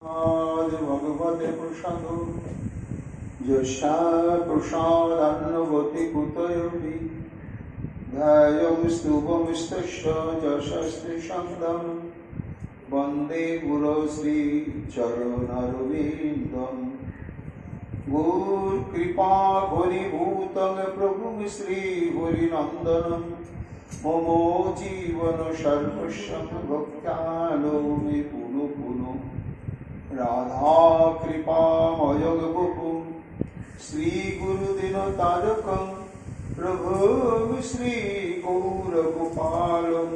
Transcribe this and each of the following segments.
भगवते प्रसाद यशा प्रसादान्नवति कुतयोऽपि ध्यायं स्तुवमिस्तस्य यशस्त्रिशङ्गं वन्दे गुरो श्रीचरणरविन्दम् गुरुकृपा घनीभूतं प्रभुं श्रीहरिनन्दनं मम जीवन सर्वस्वं भक्त्यानौमि पुनः पुनः राधा कृपामयं वपु श्री गुरुदिन तारकं प्रभु श्री गौरगोपालं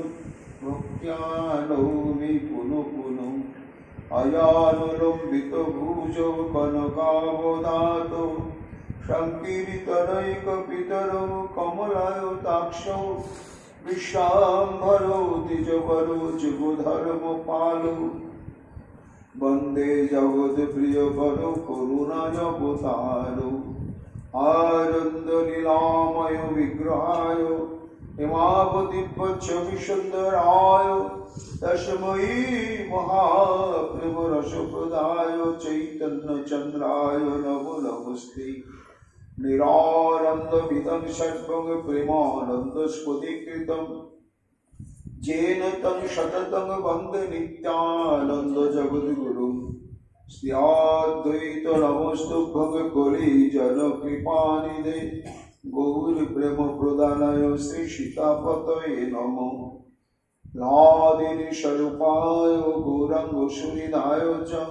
भक्त्यानौमि पुनः पुनः अयानुलम्बित भुजौ कनकावदातो संकीर्तनैकपितरौ कमलायताक्षौ विश्वाम्भरौ द्विजवरौ जुगधर्मपालौ वंदे जगत्प्रियकरो करुणावतारो आनन्दलीलामय विग्रहाय हेमावतीपच्छविसुन्दराय तस्मै महाप्रभुरसप्रदाय चैतन्यचन्द्राय नमो नमस्ते निरानन्दविदं सर्वं प्रेमानन्दस्फटिकीकृतं जेन तं सततं वन्दे नित्यानन्द जगद्गुरुं श्रीअद्वैत नमस्तुभ्यं कलि जनकृपानिधे गौरप्रेमप्रदानाय श्रीसीतापतये नमो राधिनिस्वरूपाय गौराङ्गसुहृदाय च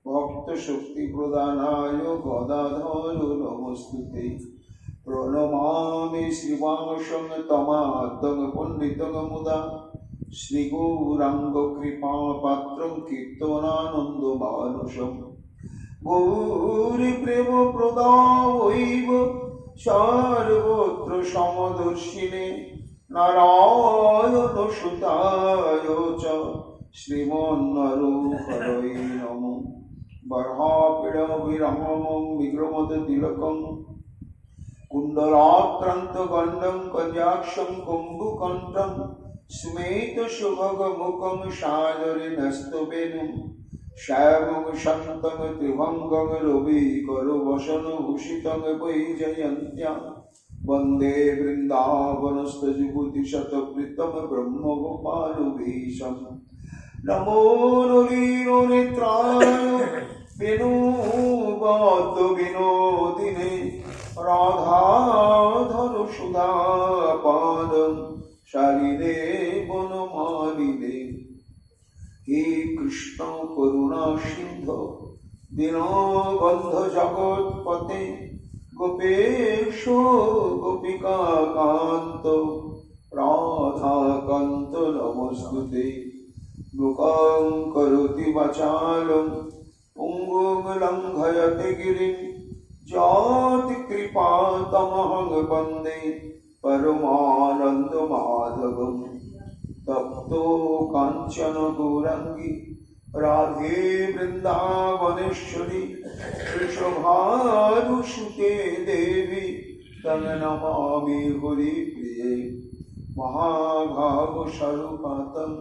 भक्तशक्तिप्रदानाय गदाधर नमोऽस्तुते प्रणमामि श्रीवासं तमाद्दं पण्डितं मुदा श्रीगौराङ्गकृपापात्रं कीर्तनानन्दमानसं गौरीप्रेमप्रदायैव सर्वत्र समदर्शिने नारायणसुताय च श्रीमन्नरहरये नमो बर्हापीडमभिरामं विग्रहमतिलकं कुण्डलाक्रान्तगण्डं कन्याक्षं कुम्भकण्ठं स्मेतसुभगमुखं सादरेणस्तवेनं श्यामं शान्तं त्रिभङ्गं रविकरवसनभूषितं वैजयन्त्या वन्दे वृन्दावनस्थजुगुतिशतप्रीतं ब्रह्मगोपालवेशं नमो नलिननेत्राय वेणुवाद्यविनोदिने राधाधनुसुधापादं शालिने वनमालिने हे कृष्ण करुणा सिन्धो दीनबन्धो जगत्पते गोपेश गोपिकान्त राधाकान्त नमोऽस्तुते मूकं करोति वाचालं पुङ्गुं लङ्घयते गिरिं यत्कृपातमहं वन्दे परमानन्दमाधवं तप्तो काञ्चन गौराङ्गी राधे वृन्दावनेश्वरी वृषभानुसुते देवी तं नमामि हरिप्रिये महाभावस्वरूपातं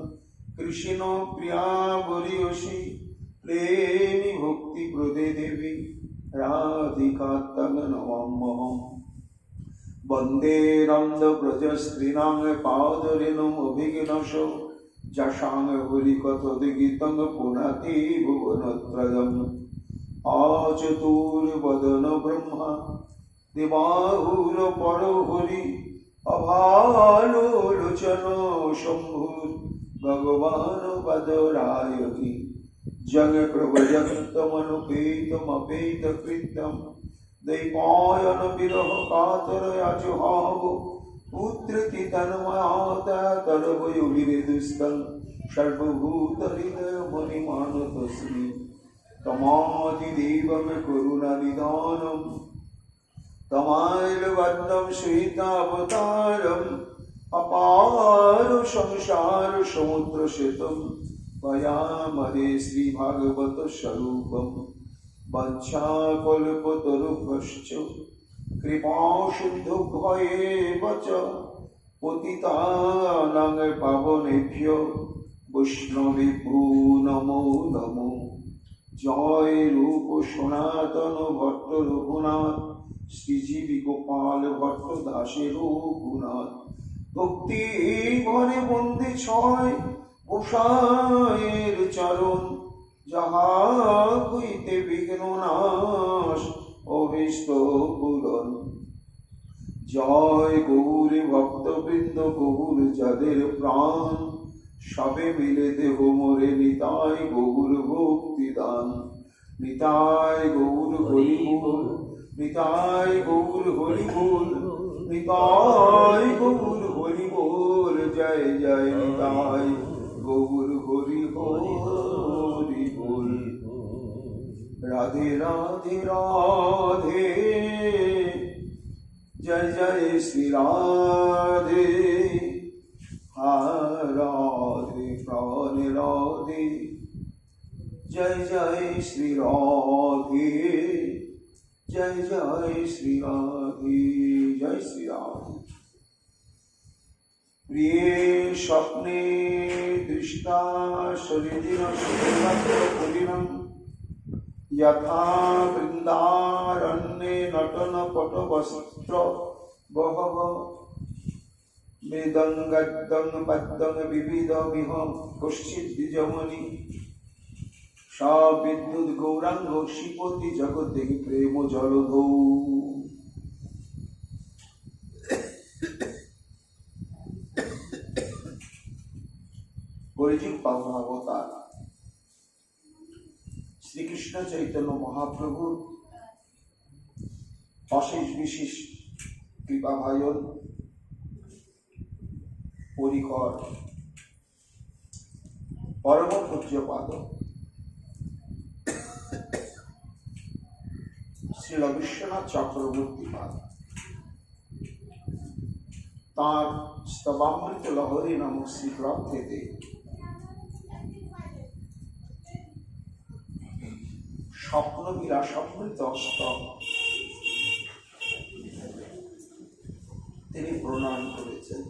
कृष्णप्रिया वरीयसी प्रेमी भक्तिप्रदे देवी राधिका तं नमाम्यहम् वन्दे नन्दव्रजस्त्रीणां पादरेणुमभिघ्नसो जशां हरिकथोद्गीतं पुनाति भुवनत्रयम् आचतुर्वदन ब्रह्मा दिवाहुरपरो हरि अभालोचनो शम्भुर्भगवान् वदरायति जगत्प्रभजन्तमनुपेतमपेतकृत्यं दैपायन विरह कातरया जुहाव पुत्रति तन्मयाता तरवयुगिरिदुस्तं सर्वभूतहृदयमणिमानतस्मि तमादिदेवं करुणानिधानं तमालवन्नं श्वेतावतारम् अपार संसार समुद्रशतं वयामहे श्रीभागवत स्वरूपं वञ्चाकल्पतरुभ्यश्च कृपासिन्धुभ्येव च पतितानां पावनेभ्यो वैष्णवेभ्यो नमो नमो জয় রূপ সনাতন ভট্ট রঘুনাথ, শ্রীজীবী গোপাল ভট্ট দাসের রঘুনাথ। ভক্তি ভরে বন্দে ছয় গোসাইয়ের চরণ, যাহা হইতে বিঘ্ন নাশ অভীষ্ট পূরণ। জয় গৌর ভক্তবৃন্দ গৌর যাদের প্রাণ, সবে মিলে দেহ মোরে নিতাই গৌর ভক্তি দান। নিতাই গৌর হরি বল, নিতাই গৌর হরি বল, নিতাই গৌর হরি বল। জয় জয় নিতাই গৌর হরি হরি বল। রাধে রাধে রাধে, জয় জয় শ্রী রাধে। রাধে প্রাণ রাধে, জয় জয় শ্রী রাধে, জয় জয় শ্রী রাধে, জয় শ্রী রাধে। প্রিয়ে স্বপ্নে দৃষ্টা শরীরিণ সুখীনম, যথা বৃন্দারণ্যে নটন পট বস্ত্র বহব। বেদং গদ্যং পদ্যং বিবিধ বিহং কশ্চিৎ দ্বিজমণি, সবিদ্যুৎ গৌরাঙ্গ শিপতি জগতে প্রেম জলধৌ। কলিযুগ পাবন অবতার শ্রীকৃষ্ণ চৈতন্য মহাপ্রভুর অশেষ বিশেষ কৃপাভাজন পরিকর পরম পূজ্যপাদ শ্রীল বিশ্বনাথ চক্রবর্তী পাদ, তাঁর স্তবামৃত লহরী নামক শ্রী গ্রন্থেতে স্বপ্ন বিলাসমৃত অষ্টক তিনি প্রণয়ন করেছেন।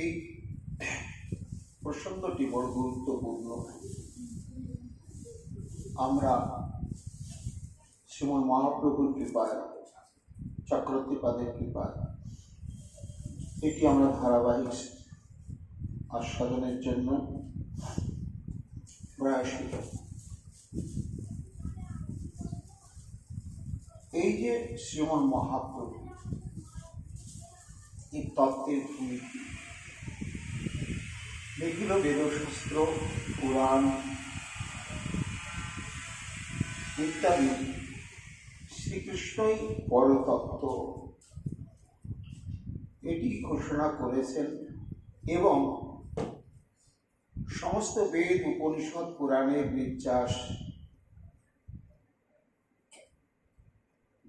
এই প্রসঙ্গটি বড় গুরুত্বপূর্ণ। আমরা শ্রীমন মহাপ্রভুর কৃপায়, চক্রবর্তীপাদের কৃপায় এটি আমরা ধারাবাহিক আস্বাদনের জন্য প্রয়াসিত। এই যে শ্রীমন মহাপ্রভু এই তত্ত্বের ভূমিকা বিভিন্ন বেদশাস্ত্র, পুরাণ ইত্যাদি শ্রীকৃষ্ণই পরতত্ত্ব এটি ঘোষণা করেছেন এবং সমস্ত বেদ, উপনিষদ, পুরাণের নির্যাস,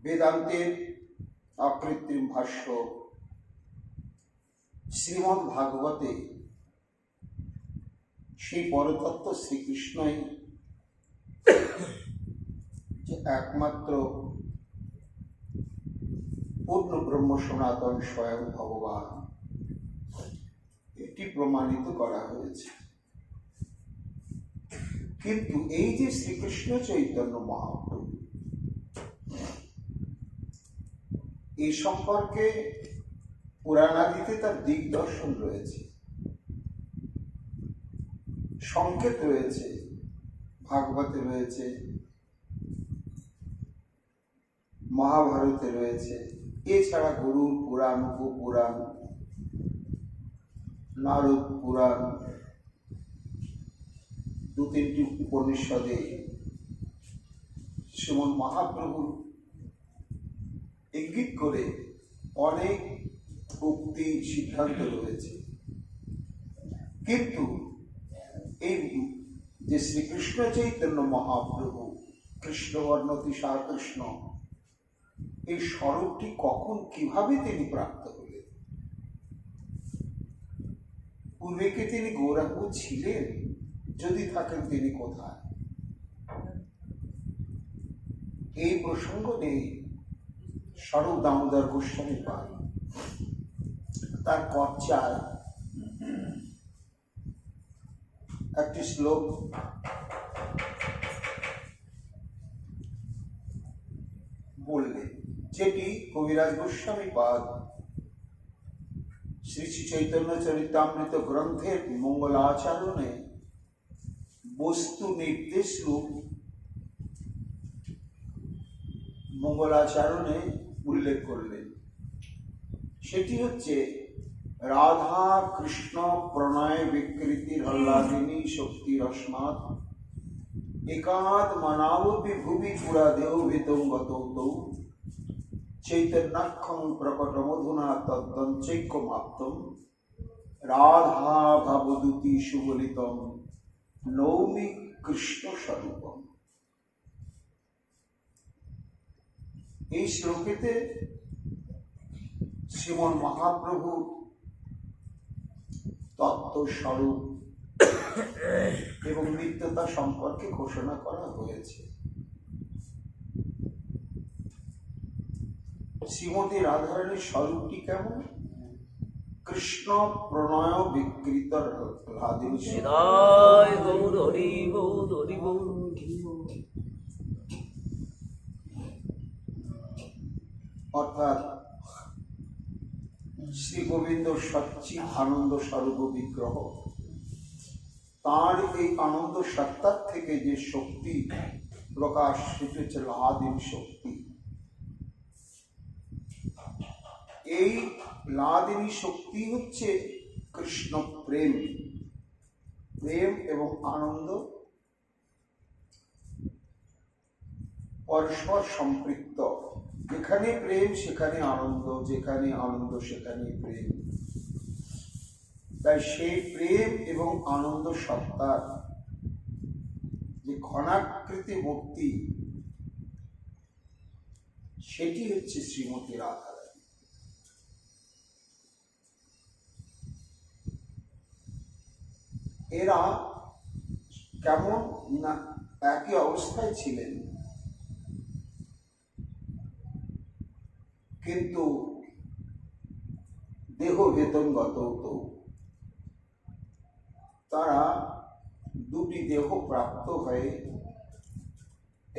বেদান্তের অকৃত্রিম ভাষ্য, শ্রীমদ্ ভাগবতে সেই পরতত্ত্ব শ্রীকৃষ্ণই যে একমাত্র পূর্ণ ব্রহ্ম সনাতন স্বয়ং ভগবান, এটি প্রমাণিত করা হয়েছে। কিন্তু এই যে শ্রীকৃষ্ণ চৈতন্য মহাপ্রভু, এই সম্পর্কে পুরাণাদিতে তার দিগদর্শন রয়েছে, সংকেত রয়েছে, ভাগবতে রয়েছে, মহাভারতে রয়েছে, এছাড়া গরুর পুরাণ, উপপুরাণ, নারদ পুরাণ, দু তিনটি উপনিষদে শ্রীমন মহাপ্রভু ইঙ্গিত করে অনেক উক্তি সিদ্ধান্ত রয়েছে। কিন্তু এই যে শ্রীকৃষ্ণ চৈতন্য মহাপ্রভু, কৃষ্ণবর্ণ তিসার কৃষ্ণ, এই স্বরূপটি কখন কিভাবে তিনি প্রাপ্ত হলেন, পূর্বে কি তিনি গৌরাঙ্গ ছিলেন? যদি থাকেন তিনি কোথায়? এই প্রসঙ্গ নেই স্বরূপ দামোদর গোস্বামী পাল তার কচ্চায় একটি শ্লোক বললেন, যেটি কবিরাজ গোস্বামী পাদ শ্রী শ্রী চৈতন্য চরিতামৃত গ্রন্থের মঙ্গলাচরণে বস্তু নির্দেশ রূপ মঙ্গলাচরণে উল্লেখ করলেন। সেটি হচ্ছে রাধা কৃষ্ণ প্রণয় বিকৃতির হল্লাদিনী শক্তির অস্মাৎ একাদ মানাবপি ভুবি পুরা দেহ ভিতঙ্গত চৈতন্যাক্ষং প্রকট মধুনা তদ্দঞ্চৈক্যমাপ্তম রাধা ভাবদূতি সুবলিতম নৌমি কৃষ্ণ স্বরূপম। এই শ্লোকেতে শ্রীমন মহাপ্রভু তত্ত্ব স্বরূপ এবং নিত্যতা সম্পর্কে ঘোষণা করা হয়েছে। শ্রীমতী রাধারানীর স্বরূপটি কেমন? কৃষ্ণ প্রণয় বিকৃত অর্থাৎ শ্রী গোবিন্দ সচ্চিৎ আনন্দ স্বরূপ বিগ্রহ, তার এই আনন্দ সত্তার থেকে যে শক্তি প্রকাশ, সেটি হচ্ছে লাদিন শক্তি। এই লাদিনী শক্তি হচ্ছে কৃষ্ণ প্রেম। প্রেম এবং আনন্দ পরস্পর সম্পৃক্ত। যেখানে প্রেম সেখানে আনন্দ, যেখানে আনন্দ সেখানে প্রেম। তাই সেই প্রেম এবং আনন্দ সত্তার যে ঘনাকৃতি মূর্তি, সেটি হচ্ছে শ্রীমতী রাধারানী। এরা কেমন না একই অবস্থায় ছিলেন, কিন্তু দেহ বেতনগত তো তারা দুটি দেহ প্রাপ্ত হয়ে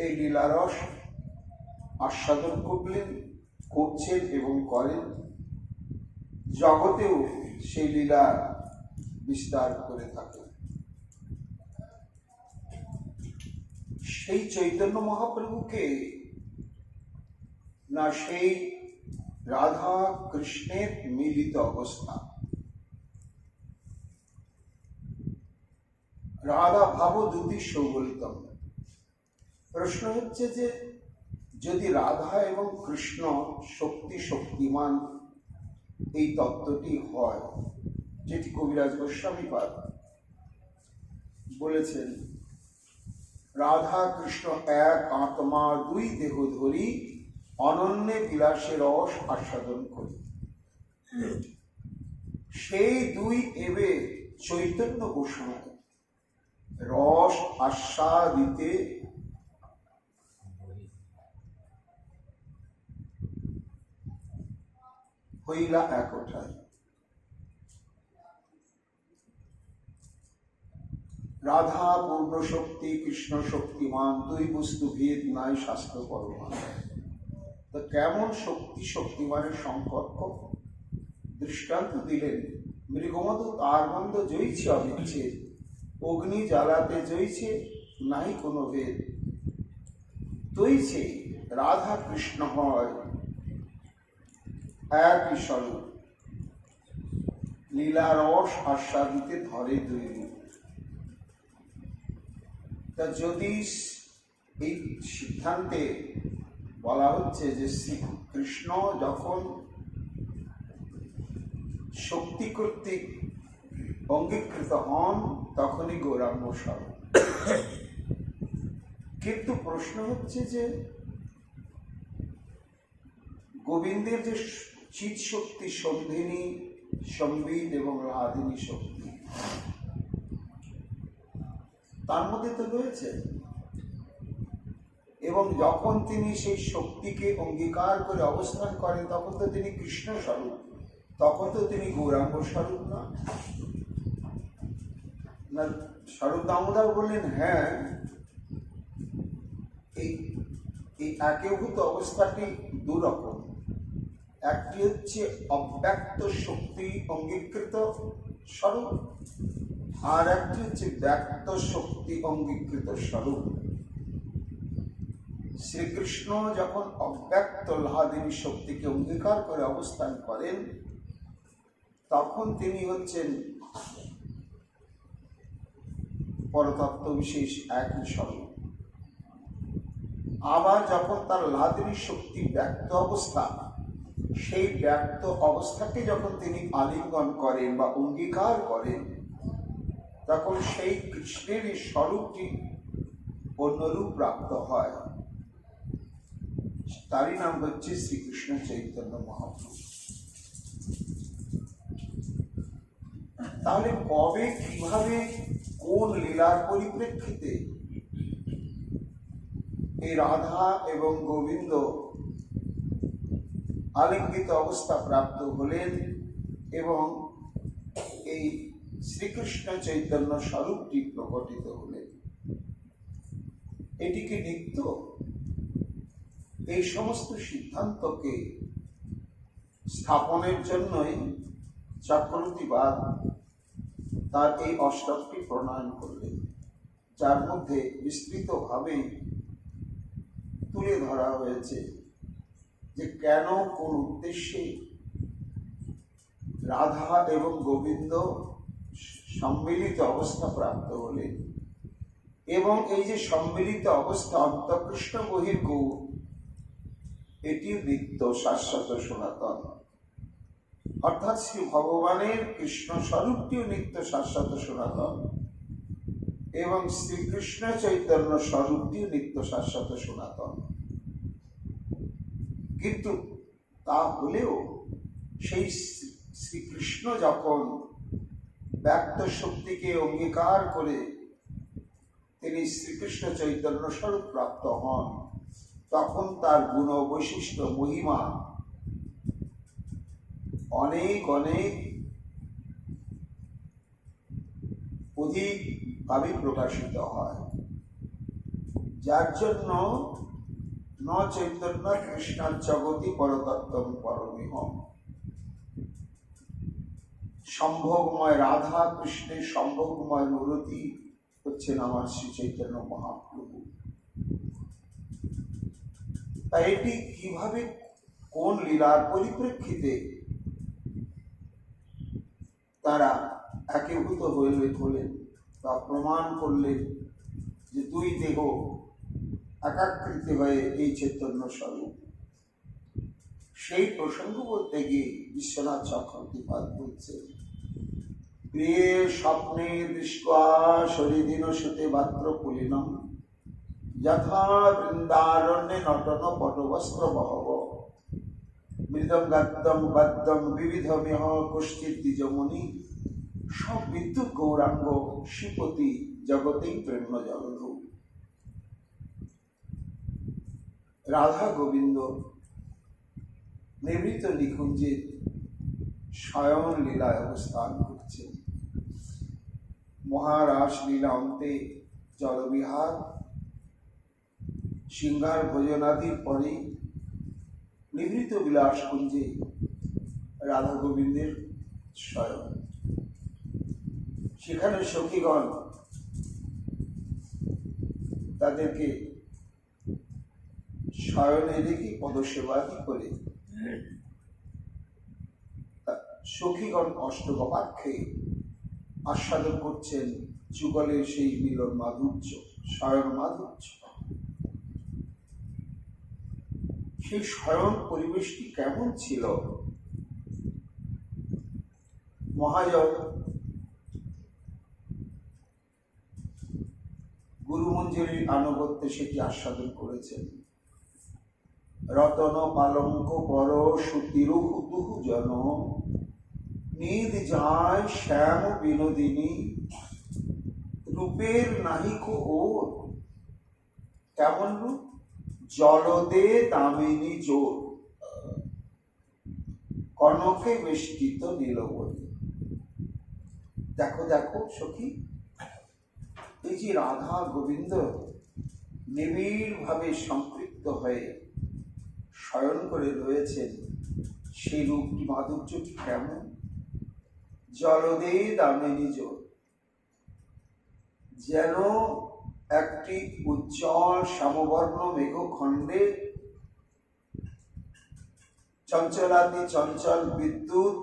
এই লীলারস আস্বাদন করছেন এবং করেন। জগতেও সেই লীলা বিস্তার করে থাকেন। সেই চৈতন্য মহাপ্রভুকে না সেই রাধা কৃষ্ণের মিলিত অবস্থা, রাধা ভাবদূতি সৌবলিতম। প্রশ্ন হচ্ছে যে যদি রাধা এবং কৃষ্ণ শক্তিমান এই তত্ত্বটি হয়, যেটি কবিরাজ গোস্বামী পাদ বলেছেন, রাধা কৃষ্ণ এক আত্মা দুই দেহ ধরি অনন্যে বিলাসের রস আস্বাদন করি, সেই দুই এবে চৈতন্য গোস্বামী রস আস্বাদিতে হইলা একটাই। রাধা পূর্ণ শক্তি, কৃষ্ণ শক্তিমান, দুই বস্তু ভেদ নাই শাস্ত্র পরমান। তো কেমন শক্তিমানের সম্পর্ক দৃষ্টান্ত দিলেন। মৃগমদ তার বন্ধ জয়ছে অবিচ্ছেদ, অগ্নি জ্বালাতে জয়ছে নাই কোনো ভেদ। তৈছে রাধা কৃষ্ণ হয় একই স্বরূপ, লীলা রস আস্বাদিতে ধরে দুই রূপ। তা যদি এই সিদ্ধান্তে বলা হচ্ছে যে শ্রীকৃষ্ণ যখন শক্তি কর্তৃক অঙ্গীকৃত হন তখনই গৌরাঙ্গ স্বরূপ। কিন্তু প্রশ্ন হচ্ছে যে গোবিন্দের যে চিৎ শক্তি সন্ধিনী, সম্বিত এবং লাদিনী শক্তি, তার মধ্যে তো রয়েছে। এবং যখন তিনি সেই শক্তিকে অঙ্গীকার করে অবস্থান করেন তখন তো তিনি কৃষ্ণ স্বরূপ, তখন তো তিনি গৌরাঙ্গ স্বরূপ না। স্বরূপ দামোদর বললেন, হ্যাঁ, এই একীভূত অবস্থাটি দুরকম। একটি হচ্ছে অব্যক্ত শক্তি অঙ্গীকৃত স্বরূপ, আর একটি হচ্ছে ব্যক্ত শক্তি অঙ্গীকৃত স্বরূপ। শ্রীকৃষ্ণ যখন অব্যক্ত লাহাদিনী শক্তিকে অঙ্গীকার করে অবস্থান করেন তখন তিনি হচ্ছেন পরতত্ত্ব বিশেষ একই স্বরূপ। আবার যখন তার লাহাদিনী শক্তি ব্যক্ত অবস্থা, সেই ব্যক্ত অবস্থাকে যখন তিনি আলিঙ্গন করেন বা অঙ্গীকার করেন তখন সেই কৃষ্ণের স্বরূপটি অন্যরূপ প্রাপ্ত হয়। তারই নাম হচ্ছে শ্রীকৃষ্ণ চৈতন্য মহাপ্রভু। তাহলে কবে, কিভাবে, কোন লীলার পরিপ্রেক্ষিতে এই রাধা এবং গোবিন্দ আলিঙ্গিত অবস্থা প্রাপ্ত হলেন এবং এই শ্রীকৃষ্ণ চৈতন্য স্বরূপটি প্রকটিত হলেন, এটি কি নিত্য? এই সমস্ত সিদ্ধান্তকে স্থাপনের জন্যই চক্রবর্তীবাদ তার এই অষ্টকটি প্রণয়ন করলেন, যার মধ্যে বিস্তৃতভাবে তুলে ধরা হয়েছে যে কেন, কোন উদ্দেশ্যে রাধা এবং গোবিন্দ সম্মিলিত অবস্থা প্রাপ্ত হলেন, এবং এই যে সম্মিলিত অবস্থা অন্তঃকৃষ্ণ বহির্গৌর, এটি নিত্য শাশ্বত সনাতন। অর্থাৎ শ্রী ভগবানের কৃষ্ণ স্বরূপটিও নিত্য শাশ্বত সনাতন এবং শ্রীকৃষ্ণ চৈতন্য স্বরূপটিও নিত্য শাশ্বত সনাতন। কিন্তু তা হলেও সেই শ্রীকৃষ্ণ যখন ব্যক্ত শক্তিকে অঙ্গীকার করে তিনি শ্রীকৃষ্ণ চৈতন্য স্বরূপ প্রাপ্ত হন, তখন তার গুণ বৈশিষ্ট্য মহিমা অনেক অনেক অধিকভাবে প্রকাশিত হয়, যার জন্য ন চৈতন্য কৃষ্ণার জগতি পরতত্ত্বম পরমিহম। সম্ভোগময় রাধা কৃষ্ণের সম্ভোগময় মূর্তি হচ্ছেন আমার শ্রী চৈতন্য মহাপ্রভু। তাই এটি কিভাবে, কোন লীলার পরিপ্রেক্ষিতে তারা একীভূত হলেন তা প্রমাণ করলেন যে দুই দেহ একাকৃত হয়ে এই চৈতন্য স্বরূপ। সেই প্রসঙ্গ বলতে গিয়ে বিশ্বনাথ চক্রবর্তীপাদ বলছে, প্রিয়ে স্বপ্নে দৃষ্টা শরীদিন সুতে বাত্র পুলিনম যথা বৃন্দারণ্যে নটন পটবস্ত্র বহব মৃদম গাদ্যম বাদ্যম বিবিধমেহ গোষ্ঠীর দ্বিজমণি সব বিদ্যুৎ গৌরাঙ্গ শ্রীপতি জগতেই প্রেম জলধূ। রাধা গোবিন্দ নিভৃত নিকুঞ্জে স্বয়ং লীলায় অবস্থান করছেন। মহারাস লীলা অন্তে জলবিহার সিংহার ভোজনাদির পরে নিভৃত বিলাস কুঞ্জে রাধা গোবিন্দের স্বয়ং। সেখানে সখীগণ তাদেরকে শয়নে রেখে পদসেবাদি করে সখীগণ অষ্টগোপাক্ষে আস্বাদন করছেন যুগলের সেই মিলন মাধুর্য, শয়ন মাধুর্য। সেই শয়ন পরিবেশটি কেমন ছিল? মহাজন গুরুমঞ্জুরির আনুগত্যে সেটি আস্বাদন করেছেন। রতন পালঙ্ক পর সুতিরুহু দুহু জন নিদ যায় শ্যাম বিনোদিনী, রূপের নাহিক ওর। কেমন রূপ? জলদে দামিনী জোর, কনকে বেষ্টিত নীলবনী। দেখো দেখো সখী, এই যে রাধা গোবিন্দ নিবিড় ভাবে সম্পৃক্ত হয়ে শয়ন করে রয়েছেন, সেই রূপটি মাধুর্যটি কেমন? জলদে দামিনী জোর, যেন একটি উজ্জ্বল শ্যামবর্ণ মেঘখণ্ডে চঞ্চলাতি চঞ্চল বিদ্যুৎ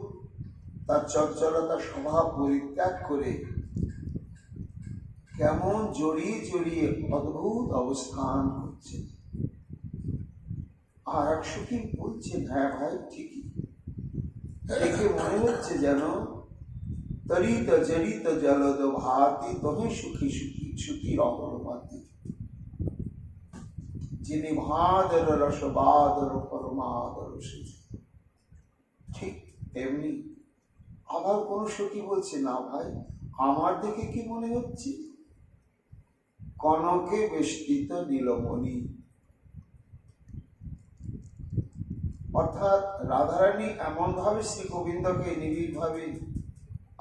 তার চঞ্চলতা স্বভাব পরিত্যাগ করে কেমন জড়িয়ে জড়িয়ে অদ্ভুত অবস্থান করছে। আর এক সখী বলছেন, হ্যাঁ ভাই ঠিকই, দেখে মনে হচ্ছে যেন তরিত জড়িত জলদ ভাতি তুমি সুখী সুখী সুখী অপরমাতি, যিনি ভাদর রস বাদর পরমাদর। ঠিক এমনি আবার কোন সখী বলছে, না ভাই আমার দেখে কি মনে হচ্ছে? কনকে বেষ্টিত নীলমণি, অর্থাৎ রাধারানী এমন ভাবে শ্রী গোবিন্দকে নিবিড় ভাবে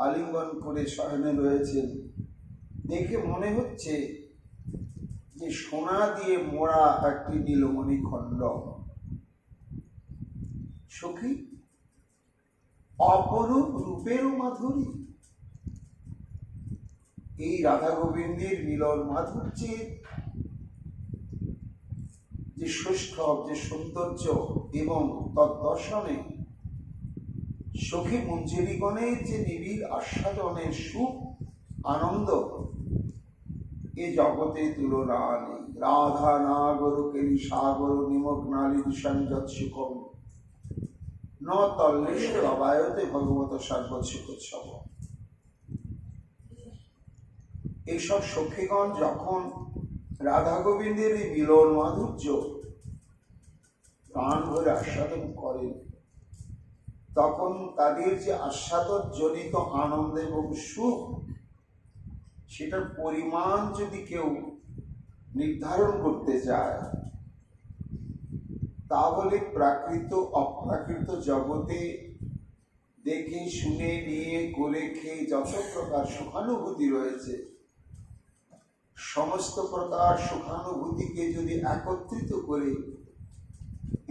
আলিঙ্গন করে শয়নে রয়েছেন, দেখে মনে হচ্ছে যে সোনা দিয়ে মোড়া একটি নীলমণি খণ্ড। সখী, অপরূপ রূপেরও মাধুরী। এই রাধা গোবিন্দের মিলন মাধুর্যের যে সৌষ্ঠব, যে সৌন্দর্য এবং তদ্দর্শনে সখী মঞ্জুরিগণের যে নিবিড় আস্বাদনের সুখ আনন্দ, এ জগতে তুলনা নেই। রাধা নাগর কেলি সাগর নিমগ্নালি দিশাঞ্জত সুখম, ন তল্লেশ রবায়তে ভগবত সর্বসুখোৎসব। এইসব সখীগণ যখন রাধা গোবিন্দের এই মিলন মাধুর্য প্রাণ ভরে আস্বাদন করেন, তখন তাদের যে আস্বাদন জনিত আনন্দ এবং সুখ, সেটার পরিমাণ যদি কেউ নির্ধারণ করতে চায়, তাহলে প্রাকৃত অপ্রাকৃত জগতে দেখে শুনে নিয়ে করে খেয়ে যত প্রকার সুখানুভূতি রয়েছে, সমস্ত প্রকার সুখানুভূতিকে যদি একত্রিত করে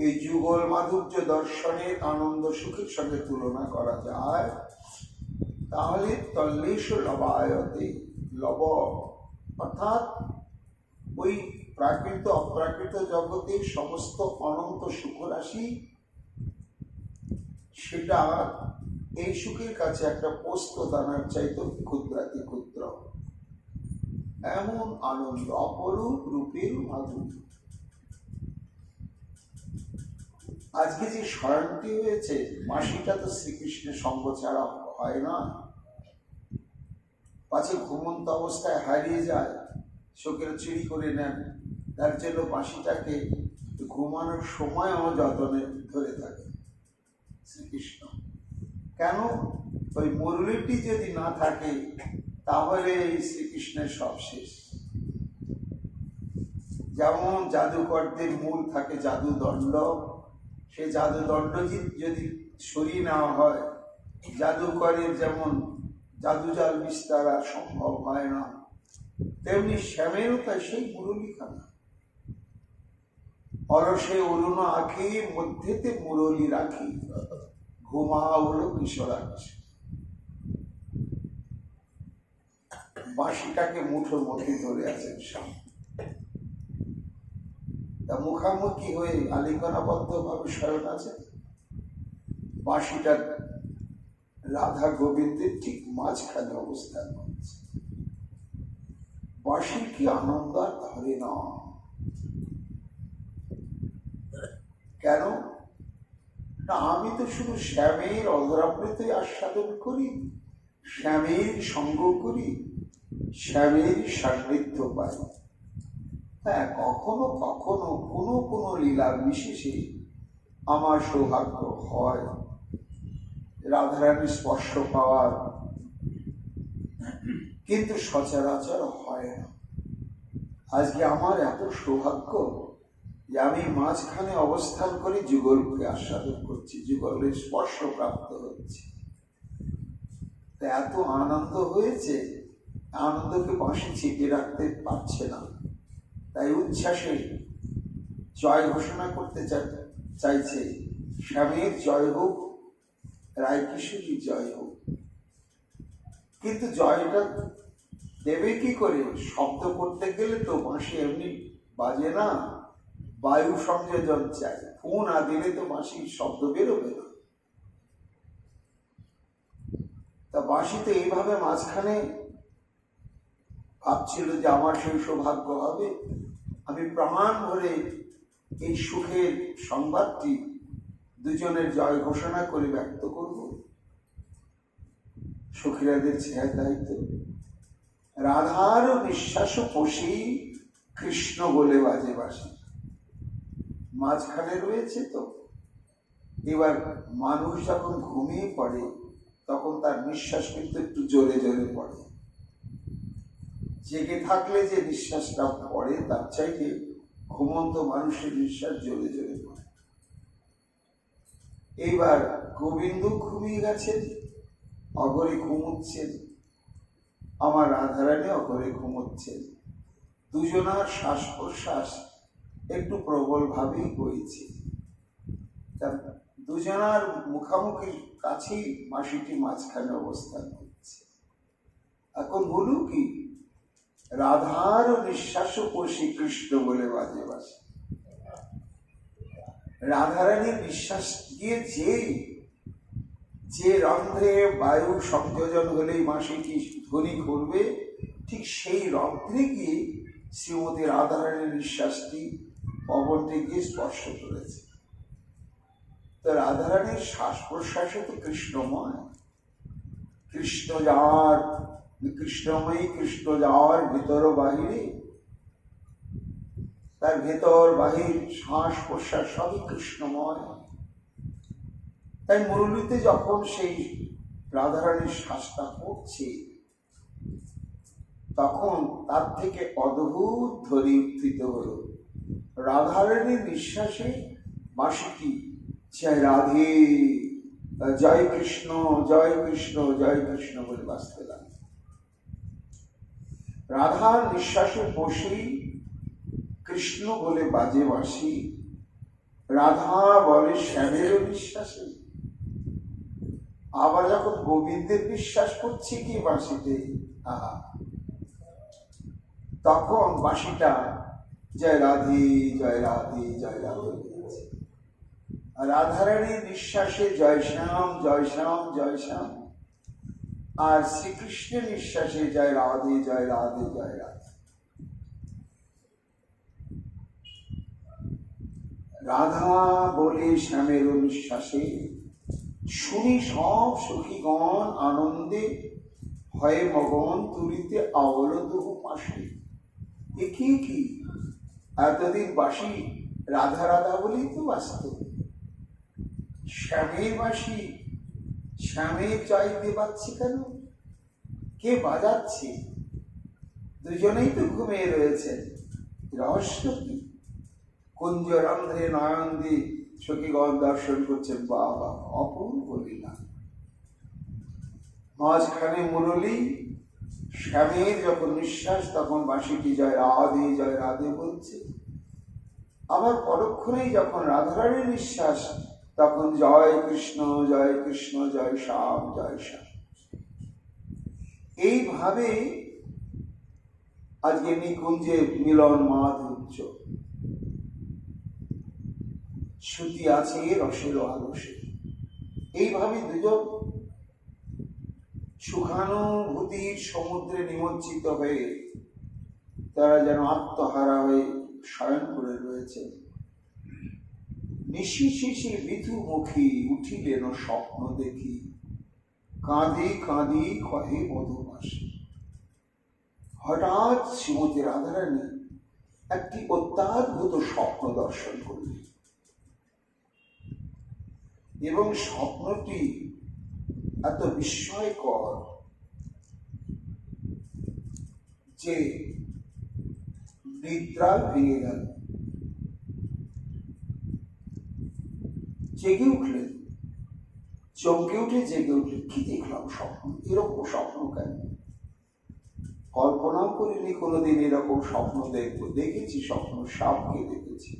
এই যুগল মাধুর্য দর্শনের আনন্দ সুখের সঙ্গে তুলনা করা যায়, তাহলে তল্লেশ লবায়তে, লব অর্থাৎ ওই প্রাকৃত অপ্রাকৃত জগতের সমস্ত অনন্ত সুখরাশি, সেটা এই সুখের কাছে একটা পোস্ত দানার চাইতে ক্ষুদ্রাতি ক্ষুদ্র। এমন আনন্দ, অপরূপ রূপের মাধুর্য। আজকে যে শয়নটি হয়েছে, মাসিটা তো শ্রীকৃষ্ণের সঙ্গ ছাড়া হয় না। পাছে ঘুমন্ত অবস্থায় হারিয়ে যায়, শোকের চুরি করে নেন, তার জন্য বাঁশিটাকে ঘুমানোর সময়ও যতনে ধরে থাকে শ্রীকৃষ্ণ। কেন? ওই মুরলিটি যদি না থাকে, তাহলে এই শ্রীকৃষ্ণের সব শেষ। যেমন জাদুকরদের মূল থাকে জাদুদণ্ড, সেই জাদুদণ্ড যদি সরিয়ে নেওয়া হয়, জাদুকরের যেমন জাদুজাল বিস্তার আর সম্ভব হয় না, তেমনি শ্যামেরও তাই সেই মুরলীখানা। অলসে অরুণ আঁখি মধ্যেতে মুরলী রাখি, ঘুমা হলো কিশোরাজ। বাঁশিটাকে মুঠোর মধ্যে ধরে আছেন স্বামী, তা মুখামুখি হয়ে আলিঙ্গনাবদ্ধ ভাবে শয়ন আছে। বাঁশিটা রাধা গোবিন্দের ঠিক মাঝখানে অবস্থান করছে। বাঁশির কি আনন্দ আর ধরে না। কেন না? আমি তো শুধু শ্যামের অধরাবৃতে আস্বাদন করি, শ্যামের সঙ্গ করি, শ্যামের সান্নিধ্য পাই। হ্যাঁ, কখনো কখনো কোনো কোনো লীলা বিশেষে আমার সৌভাগ্য হয় রাধারানীর স্পর্শ পাওয়ার, কিন্তু সচরাচর হয় না। আজকে আমার এত সৌভাগ্য যে আমি মাঝখানে অবস্থান করে যুগলকে আস্বাদন করছি, যুগলের স্পর্শ প্রাপ্ত হচ্ছে। এত আনন্দ হয়েছে, আনন্দকে বাঁশি চেপে রাখতে পারছে না, তাই উচ্ছ্বাসে জয় ঘোষণা করতে চাইছে, স্বামীর জয় হোক, রায়কিশোরীর জয় হোক। কিন্তু জয়টা দেবে কি করে? শব্দ করতে গেলে তো বাঁশি এমনি বাজে না, বায়ু সংযোজন চাই। ফু না দিলে তো বাঁশির শব্দ বেরোবে না। তা বাঁশি তো এইভাবে মাঝখানে ভাবছিল যে আমার সেই সৌভাগ্য হবে, আমি প্রাণ ভরে এই সুখের সংবাদটি দুজনের জয় ঘোষণা করে ব্যক্ত করব। সখীরাদের ছেড়ে দায়িত্ব, রাধার নিঃশ্বাস পশি কৃষ্ণ বলে বাজে বাঁশি। মাঝখানে রয়েছে তো, এবার মানুষ যখন ঘুমিয়ে পড়ে তখন তার নিঃশ্বাস কিন্তু একটু জোরে জোরে পড়ে। জেগে থাকলে যে নিঃশ্বাসটা পড়ে তার চাইতে ঘুমন্ত মানুষের নিঃশ্বাস জোরে জোরে পড়ে। এইবার গোবিন্দ ঘুমিয়ে গেছেন, অঘরে ঘুমোচ্ছেন, আমার রাধারানী অঘরে ঘুমোচ্ছেন। দুজনার শ্বাস প্রশ্বাস একটু প্রবল ভাবেই বইছে। দুজনার মুখামুখির কাছেই বাঁশিটি মাঝখানে অবস্থান করছে। এখন হলো কি, রাধার নিঃশ্বাস পশি কৃষ্ণ বলে বাজে বাঁশি। রাধারানীর নিঃশ্বাস দিয়ে যে রন্ধ্রে বায়ু সংযোজন হলেই বাঁশিটি ধ্বনি করবে, ঠিক সেই রন্ধ্রে গিয়ে শ্রীমতী রাধারানীর নিঃশ্বাসটি পবনটি গিয়ে স্পর্শ করেছে। তো রাধারানীর শ্বাস প্রশ্বাসে তো কৃষ্ণময়, কৃষ্ণ যার কৃষ্ণময়ী, কৃষ্ণ যার ভিতর বাহিরে, তার ভেতর বাহির শ্বাস প্রশ্বাস সবই কৃষ্ণময়। তাই মুরলীতে যখন সেই রাধারানীর শ্বাসটা পড়ছে তখন তার থেকে অদ্ভুত ধ্বনি উত্থিত হল। রাধারানীর নিঃশ্বাসে বাঁশিটি জয় রাধে, জয় কৃষ্ণ, জয় কৃষ্ণ, জয় কৃষ্ণ বলে বাজতে লাগল। রাধার নিঃশ্বাসে বসেই কৃষ্ণ বলে বাজে বাঁশি। রাধা বলে শ্যামেরও নিঃশ্বাসে। আবার যখন গোবিন্দের বিশ্বাস করছি কি বাঁশিতে, তখন বাঁশিটা জয় রাধে, জয় রাধে, জয় রাধে। রাধারানীর নিঃশ্বাসে জয় শ্যাম, জয় শ্যাম, জয় শ্যাম, আর শ্রীকৃষ্ণের নিঃশ্বাসে জয় রাধে, জয় রাধে, জয় রাধে। রাধা বলে শ্যামের নিঃশ্বাসে শুনি সব সখীগণ আনন্দে হয়ে মগন তুলিতে আওল দুহু পাশে। কি এতদিন বাঁশি রাধা রাধা বলেই তো বাঁচত, শ্যামের বাঁশি শ্যামের চাইতে বাজছে কেন? কে বাজাচ্ছে? দুজনেই তো ঘুমিয়ে রয়েছেন। রহস্য কি? কুঞ্জ রন্ধ্রে নয়ন দিয়ে সখীগণ দর্শন করছেন। বাবা, অপূর্ব লীলা। মাঝখানে মুরলী, শ্যামের যখন নিঃশ্বাস তখন বাঁশিটি জয় রাধে, জয় রাধে বলছে। আবার পরক্ষণেই যখন রাধারানীর নিঃশ্বাস তখন জয় কৃষ্ণ, জয় কৃষ্ণ, জয় শ্যাম, জয় শ্যাম। এইভাবে আজকে নিকুঞ্জে মিলন মাধুর্য। শ্রুতি আছে রসের আলসে। এইভাবে দুজন সুখানুভূতির সমুদ্রে নিমজ্জিত হয়ে তারা যেন আত্মহারা হয়ে শয়ন করে রয়েছে। নিশি শিশি বিধুমুখী উঠিলেন স্বপ্ন দেখি, কাঁদি কাঁদি কহে মধুমাসী। হঠাৎ শ্রীমতী রাধারানী একটি অত্যাদ্ভুত স্বপ্ন দর্শন করলেন এবং স্বপ্নটি এত বিস্ময়কর যে নিদ্রা ভেঙে গেল, জেগে উঠলেন, চমকে উঠে জেগে উঠলেন। কি দেখলাম স্বপ্ন, এরকম স্বপ্ন কেন? কল্পনাও করিনি কোনোদিন এরকম স্বপ্ন দেখবো। দেখেছি স্বপ্ন, সাপকে দেখেছি,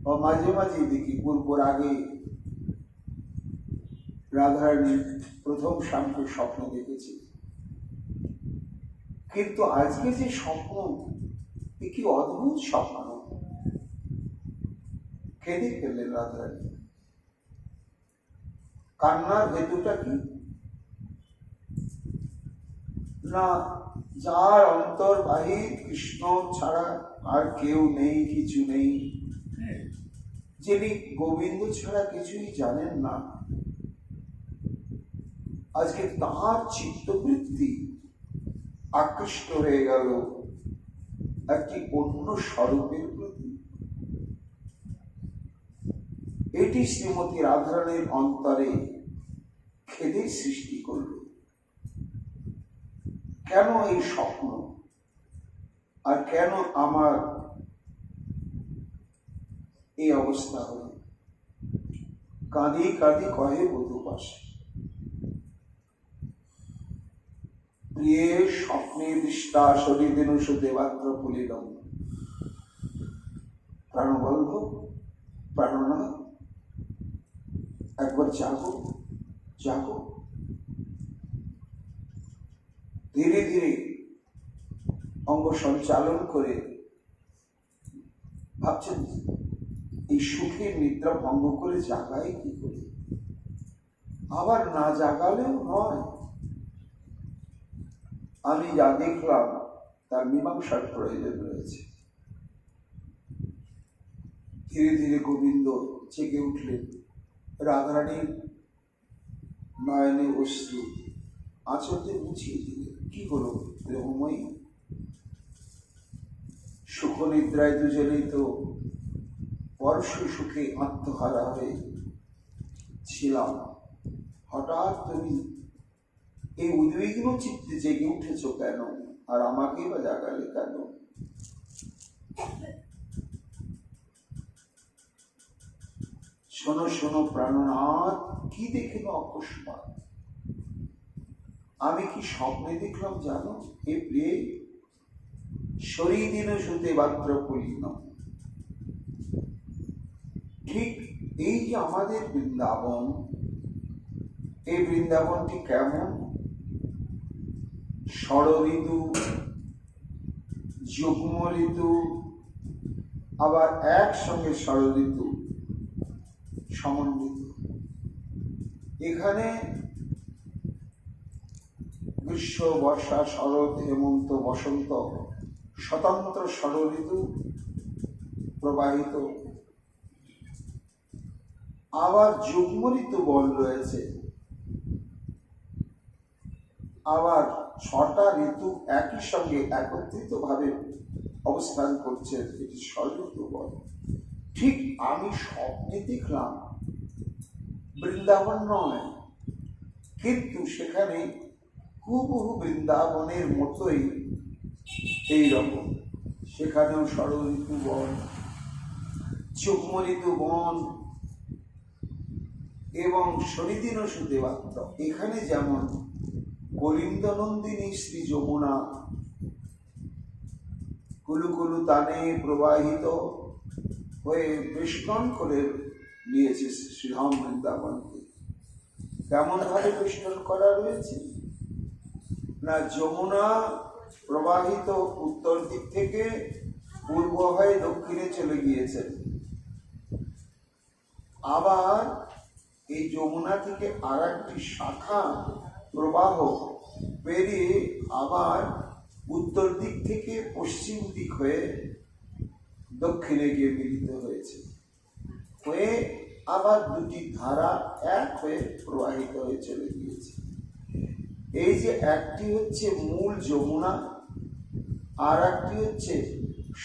বা মাঝে মাঝে দেখি পূর্বর আগে রাধারানীর প্রথম স্বামীকে স্বপ্ন দেখেছি। কিন্তু আজকে যে স্বপ্ন, এ কি অদ্ভুত স্বপ্ন! কেঁদে ফেললেন রাধারানী। কান্নার হেতুটা কি? না, যার অন্তর্বাহী কৃষ্ণ ছাড়া আর কেউ নেই, কিছু নেই, যিনি গোবিন্দ ছাড়া কিছুই জানেন না, আজকে তাঁর চিত্তবৃত্তি আকৃষ্ট হয়ে গেল একটি অন্য স্বরূপের প্রতি। এটি শ্রীমতী রাধারানীর অন্তরে খেদের সৃষ্টি করল। কেন এই স্বপ্ন, আর কেন আমার এই অবস্থা হল? কাঁদি কাঁদি কহে বধূ পাশে, প্রিয়ে স্বপ্নে দৃষ্টা শরীরেনুষ দেবাত্র পুলিলম, প্রাণবল্ভ প্রাণনা, একবার জাগো জাগো। ধীরে ধীরে অঙ্গ সঞ্চালন করে ভাবছেন এই সুখের নিদ্রা ভঙ্গ করে জাগায় কি করে? আবার না জাগালেও নয়, আমি যা দেখলাম তার মীমাংসার প্রয়োজন রয়েছে। ধীরে ধীরে গোবিন্দ জেগে উঠলেন। রাধারানীর নয়নে অশ্রু আঁচলতে মুছিয়ে দিলেন। কি হলো প্রেমময়ী? সুখ নিদ্রায় দুজনেই তো পরশ সুখে আত্মহারা হয়ে ছিলাম, হঠাৎ তুমি এই উদ্বিগ্ন চিত্তে জেগে উঠেছ কেন? আর আমাকে বা জাগালে কেন? শোনো শোনো প্রাণনাথ, কি দেখিল অকস্মাৎ? আমি কি স্বপ্নে দেখলাম জানো? হে প্রিয়ে, শরীদিন সুতে বাত্র পূর্ণ। ঠিক এই যে আমাদের বৃন্দাবন, এই বৃন্দাবনটি কেমন? ষড় ঋতু, যুগ্ম ঋতু, আবার একসঙ্গে ষড় ঋতু সমন্বিত। এখানে গ্রীষ্ম, বর্ষা, শরৎ, হেমন্ত, বসন্ত স্বতন্ত্র ষড় ঋতু প্রবাহিত। আবার যুগ্ম ঋতু বল রয়েছে, আবার 6টা ঋতু একই সঙ্গে একত্রিত ভাবে অবস্থান করছে, এটি ষড়ঋতু বল। ঠিক আমি স্বপ্নে দেখলাম বৃন্দাবন নয়, কিন্তু সেখানে হুবহু বৃন্দাবনের মতোই এইরকম, সেখানেও ষড় ঋতু বন, যুগ্ম ঋতু বন এবং শরীদিন সুদেবাত্র। এখানে যেমন কলিন্দনন্দিনী শ্রী যমুনা কুলুকুলু তানে প্রবাহিত হয়ে বেষ্টন করে নিয়েছে শ্রীধাম বৃন্দাবনকে। কেমন ভাবে বেষ্টন করা রয়েছে? না, যমুনা প্রবাহিত উত্তর দিক থেকে পূর্ব হয়ে দক্ষিণে চলে গিয়েছেন, আবার এই যমুনা থেকে আর একটি শাখা প্রবাহ পেরিয়ে আবার উত্তর দিক থেকে পশ্চিম দিক হয়ে দক্ষিণে গিয়ে মিলিত হয়েছে, হয়ে আবার দুটি ধারা এক হয়ে প্রবাহিত হয়ে চলে গিয়েছে। এই যে একটি হচ্ছে মূল যমুনা, আর একটি হচ্ছে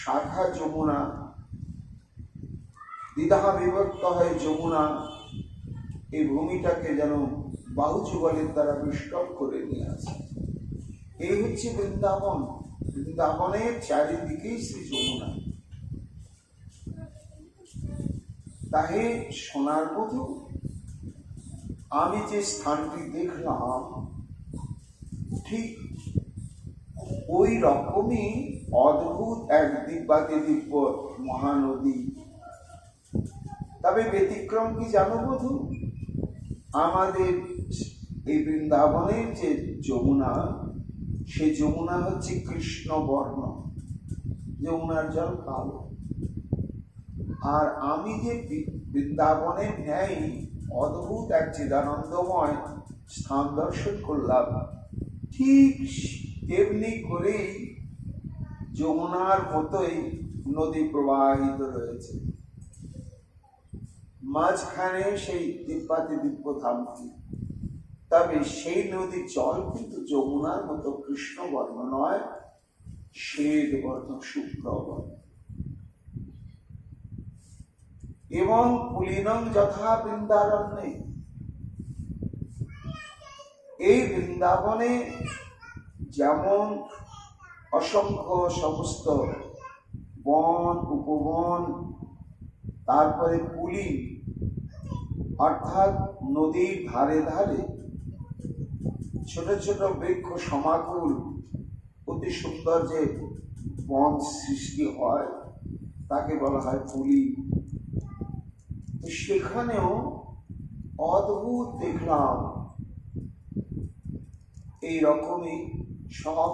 শাখা যমুনা, দ্বিধা বিভক্ত হয়ে যমুনা এই ভূমিটাকে যেন বাহু যুগলের দ্বারা বিষ্টপ করে নিয়ে আসে। এই হচ্ছে বৃন্দাবন। বৃন্দাবনের চারিদিকেই শ্রী যমুনা। তাহে সোনার বধূ, আমি যে স্থানটি দেখলাম ঠিক ওই রকমই অদ্ভুত এক দিব্যাতি দিব্য মহানদী। তবে ব্যতিক্রম কি জানো বধূ? আমাদের এই বৃন্দাবনের যে যমুনা, সে যমুনা হচ্ছে কৃষ্ণ বর্ণ, যমুনার জল কালো। আর আমি যে বৃন্দাবনের ন্যায় অদ্ভুত এক চিদানন্দময় স্থান দর্শন করলাম, ঠিক তেমনি করেই যমুনার মতোই নদী প্রবাহিত রয়েছে। মাঝখানে সেই দিব্যাতি দিব্য ধামটি। তবে সেই নদীর জল কিন্তু যমুনার মতো কৃষ্ণ বর্ণ নয়, শ্বেত বর্ণ, শুভ্র বর্ণ। এবং পুলিনং যথা বৃন্দারণ্যে, এই বৃন্দাবনে যেমন অসংখ্য সমস্ত বন, উপবন, তারপরে পুলিন অর্থাৎ নদীর ধারে ধারে ছোট ছোট বৃক্ষ সমাকুল অতি সুন্দর যে বন সৃষ্টি হয়, তাকে বলা হয় পুলিন। সেখানেও অদ্ভুত দেখলাম এই রকমই সব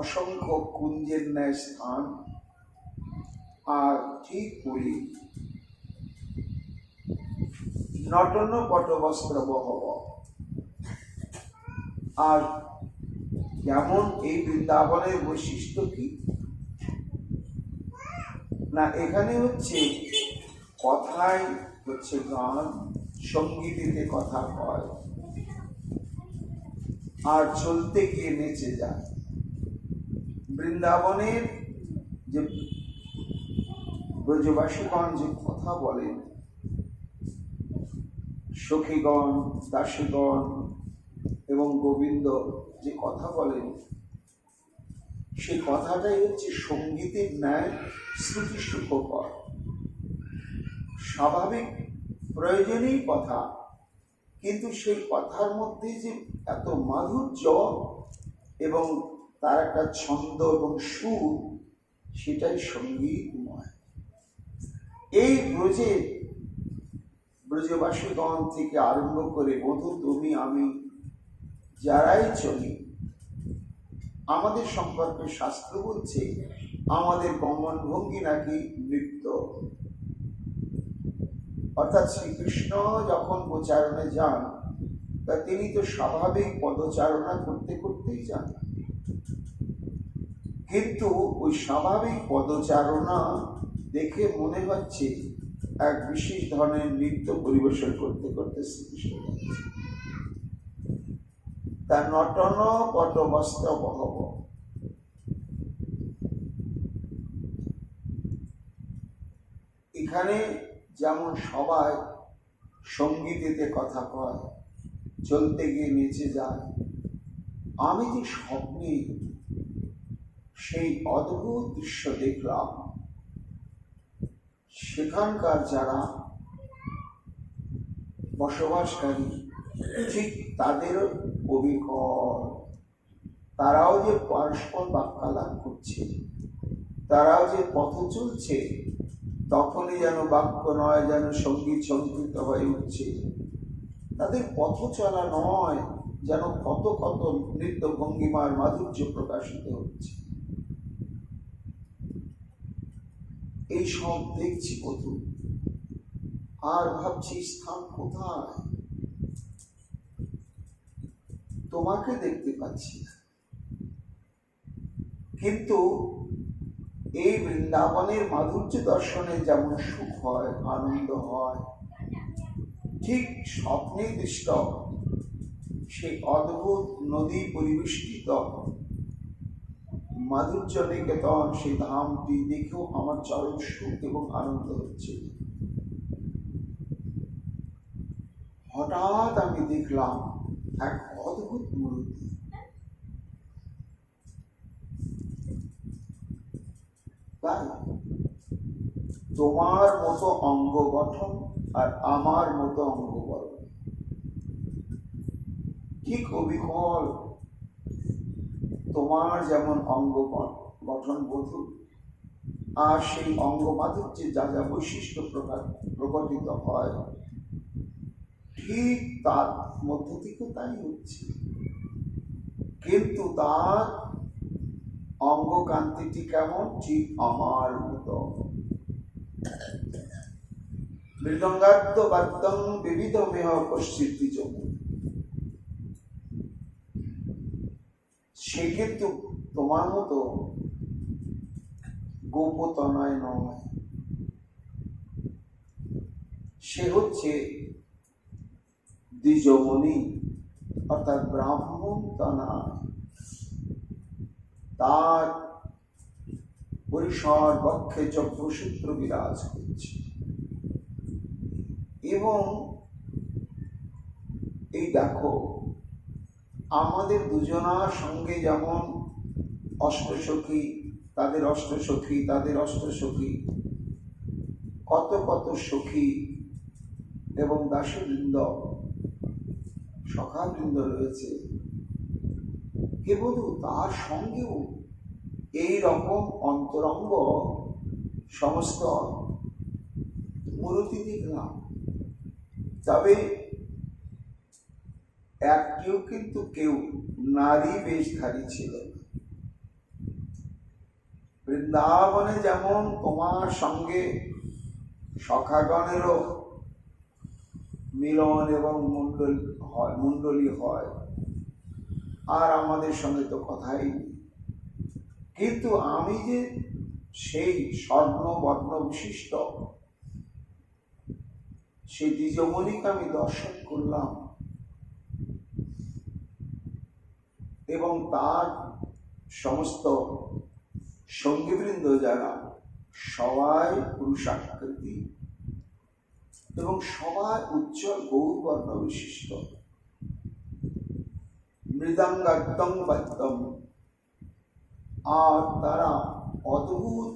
অসংখ্য কুঞ্জের ন্যায় স্থান। আর ঠিক পুরী নটন পটবস্ত্র বহব। আর যেমন এই বৃন্দাবনের বৈশিষ্ট্য কি না, এখানে হচ্ছে কথাই হচ্ছে গান, সঙ্গীতে কথা হয়, আর চলতে গিয়ে নেচে যায়। বৃন্দাবনের যে ব্রজবাসীগণ যে কথা বলেন, সখীগণ, দাসীগণ এবং গোবিন্দ যে কথা বলেন, সেই কথাটাই হচ্ছে সঙ্গীতের ন্যায় শ্রুতি সুখকর, স্বাভাবিক প্রয়োজনীয় কথা। কিন্তু সেই কথার মধ্যে যে এত মাধুর্য এবং তার একটা ছন্দ এবং সুর, সেটাই সঙ্গীতময়। এই ব্রজবাসীগণ থেকে আরম্ভ করে বধূ, তুমি, আমি যারাই চলি, আমাদের সম্পর্কে শাস্ত্র বলছে আমাদের গমন ভঙ্গি নাকি নৃত্য। অর্থাৎ শ্রীকৃষ্ণ যখন প্রচারণে যান, তা তিনি তো স্বাভাবিক পদচারণা করতে করতেই যান, কিন্তু ওই স্বাভাবিক পদচারণা দেখে মনে হচ্ছে এক বিশেষ ধরনের নৃত্য পরিবেশন করতে করতে শ্রীকৃষ্ণ যাচ্ছে। তার নটন পটবস্ত্র বহব। এখানে যেমন সবাই সঙ্গীতেতে কথা কয়, চলতে গিয়ে নেচে যায়, আমি যে স্বপ্নে সেই অদ্ভুত দৃশ্য দেখলাম, সেখানকার যারা বসবাসকারী ঠিক তাদেরও অবিকল, তারাও যে পরস্পর বাক্যালাপ করছে, তারাও যে পথ চলছে, তখনই যেন বাক্য নয়, যেন সঙ্গীত সংকৃত হয়ে উঠছে। তাদের পথ চলা নয়, যেন কত কত নৃত্য ভঙ্গিমার মাধুর্য প্রকাশিত হচ্ছে। এই সব দেখছি বধূ, আর ভাবছি স্থান কোথায়, তোমাকে দেখতে পাচ্ছি না। কিন্তু এই বৃন্দাবনের মাধুর্য দর্শনে যেমন সুখ হয়, আনন্দ হয়, ঠিক স্বপ্নে দৃষ্ট সেই অদ্ভুত নদী পরিবেষ্টিত মাধুর্য নিকেতন, সেই ধামটি দেখেও আমার চরম সুখ এবং আনন্দ হচ্ছে। হঠাৎ হঠাৎ আমি দেখলাম এক অদ্ভুত মূর্তি। তাই তোমার মতো অঙ্গ গঠন আর আমার মতো অঙ্গ গঠন ঠিক অবিকল। তোমার যেমন অঙ্গ গঠন বধূ, আর সেই অঙ্গ মাধুর্যে যা যা বৈশিষ্ট্য প্রকটিত হয়, ঠিক তার মধ্য থেকে তাই হচ্ছে। কিন্তু তার অঙ্গকান্তিটি কেমন? ঠিক আমার মতো। মৃদঙ্গাদ্য বাদ্যং বিবিধমেহ কশ্চিৎ জমি। সে কিন্তু তোমার মতো গোপতনয় নয়, সে হচ্ছে দ্বিজমণি, অর্থাৎ ব্রাহ্মণ তনয়। তার পরিসর বক্ষে যজ্ঞসূত্র বিরাজ করছে। এবং এই দেখো, আমাদের দুজনার সঙ্গে যেমন অষ্টসখী, তাদের অষ্টসখী, তাদের অষ্টসখী, কত কত সখী এবং দাসবৃন্দ, সখাবৃন্দ রয়েছে, কেবল তার সঙ্গেও এই রকম অন্তরঙ্গ সমস্ত মূর্তি দেখলাম। তবে একটিও কিন্তু কেউ নারী বেশধারী ছিল না। বৃন্দাবনে যেমন তোমার সঙ্গে সখাগণেরও মিলন এবং মণ্ডলী হয়, আর আমাদের সঙ্গে তো কথাই নেই। কিন্তু আমি যে সেই স্বর্ণবর্ণ বিশিষ্ট সেই দ্বিজমণিকে আমি দর্শন করলাম, এবং তার সমস্ত সঙ্গীবৃন্দ যারা সবাই পুরুষাকৃতি এবং সবাই উজ্জ্বল গৌরবর্ণ বিশিষ্ট, মৃদঙ্গাদ্যং বাদ্যং, আর তারা অদ্ভুত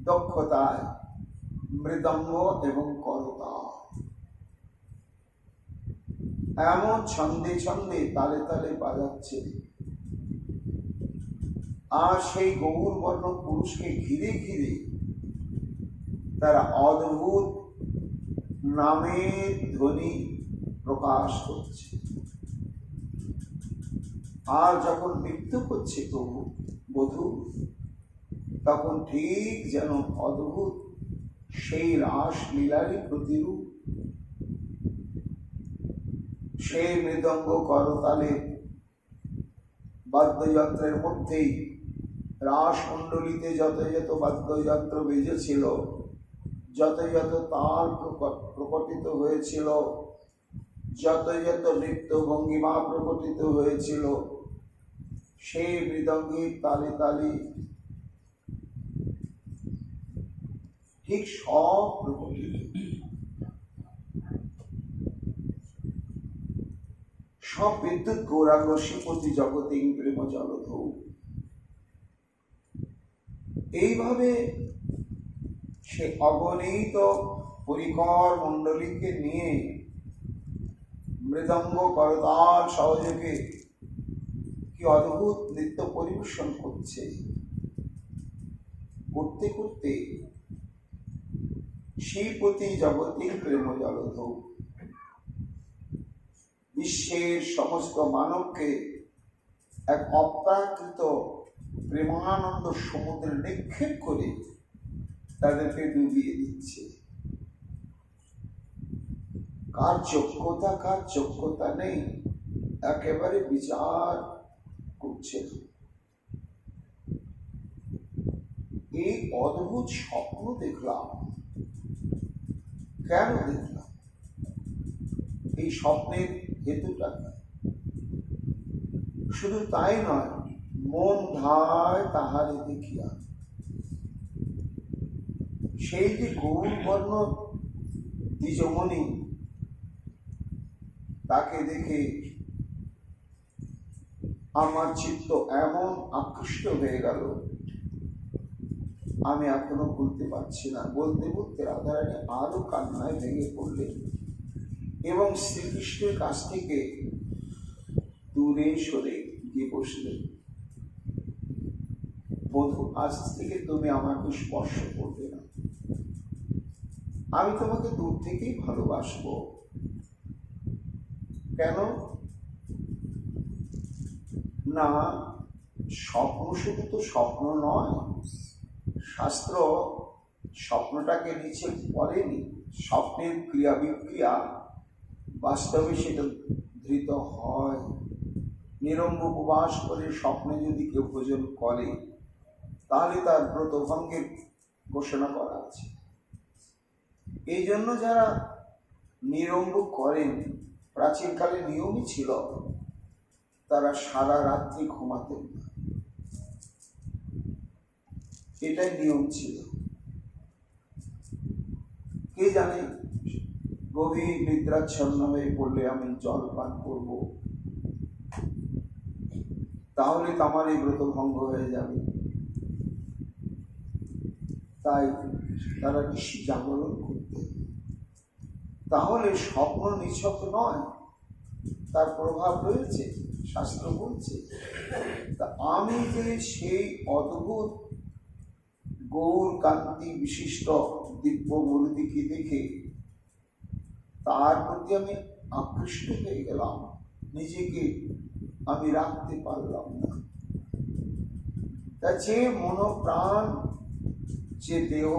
দক্ষতায় মৃদঙ্গ এবং করতাল, এমন ছন্দে ছন্দে তালে তালে বাজাচ্ছে। আর সেই গৌরবর্ণ পুরুষকে ঘিরে ঘিরে তারা অদ্ভুত নামের ধ্বনি প্রকাশ করছে। আর যখন নৃত্য করছে প্রভু বধূ, তখন ঠিক যেন অদ্ভুত সেই রাস লীলারই প্রতিরূপ। সেই মৃদঙ্গ করতালে বাদ্যযন্ত্রের মধ্যেই রাস মণ্ডলীতে যত যত বাদ্যযন্ত্র বেজেছিল, যত যত তাল প্রকটিত হয়েছিল, যত যত নৃত্য ভঙ্গিমা প্রকটিত হয়েছিল, সেই মৃদঙ্গের তালে তালে ঠিক সব প্রকটিত। সব বিদ্যুৎ গৌরাঙ্গ শ্রীপতি জগতে প্রেম জলধৌ। এইভাবে সে অগণিত পরিকর মণ্ডলীকে নিয়ে মৃদঙ্গ করতাল সহযোগে কি অদ্ভুত নৃত্য পরিবেশন করছে। করতে করতে শ্রীপতি জগতে প্রেম জলধৌ বিশ্বের সমস্ত মানবকে এক অপ্রাকৃত প্রেমানন্দ সমুদ্রে নিক্ষেপ করে তাদেরকে ডুবিয়ে দিচ্ছে। কার যোগ্যতা কার যোগ্যতা নেই একেবারে বিচার করছে। এই অদ্ভুত স্বপ্ন দেখলাম। কেন দেখলাম? এই স্বপ্নের হেতুটা শুধু তাই নয়, মন ধায় তাহারে দেখিয়া। সেই যে গৌরবর্ণ দ্বিজমণি, তাকে দেখে আমার চিত্ত এমন আকৃষ্ট হয়ে গেল, আমি এখনো ভুলতে পারছি না। বলতে বলতে রাধারানী আরো কান্নায় ভেঙে পড়লেন এবং শ্রীকৃষ্ণের কাছ থেকে দূরে সরে গিয়ে বসলেন। বধূ, আজ থেকে তুমি আমাকে স্পর্শ করবে না, আমি তোমাকে দূর থেকেই ভালোবাসবো। কেন না, স্বপ্ন শুধু তো স্বপ্ন নয়, শাস্ত্র স্বপ্নটাকে নিচে বলেনি, স্বপ্নের ক্রিয়া বিক্রিয়া বাস্তবে সেটা ধৃত হয়। নিরঙ্গ উপবাস করে স্বপ্নে যদি কেউ ভোজন করে তাহলে তার ব্রত ভঙ্গের ঘোষণা করা আছে। এই জন্য যারা নিরঙ্গ করেন, প্রাচীনকালে নিয়মই ছিল তারা সারা রাত্রি ঘুমাতেন না, এটাই নিয়ম ছিল। কে জানে গভীর নিদ্রাচ্ছন্ন হয়ে পড়লে আমি জল পান করব, তাহলে তো আমার এই ব্রত ভঙ্গ হয়ে যাবে। তাই তারা নিশি জাগরণ করতেন। তাহলে স্বপ্ন নিছক নয়, তার প্রভাব রয়েছে, শাস্ত্র বলছে। তা আমি যে সেই অদ্ভুত গৌর কান্তি বিশিষ্ট দিব্য মূর্তিকে দেখে তার প্রতি আমি আকৃষ্ট হয়ে গেলাম, নিজেকে আমি রাখতে পারলাম না। তা যে মনোপ্রাণ, যে দেহ,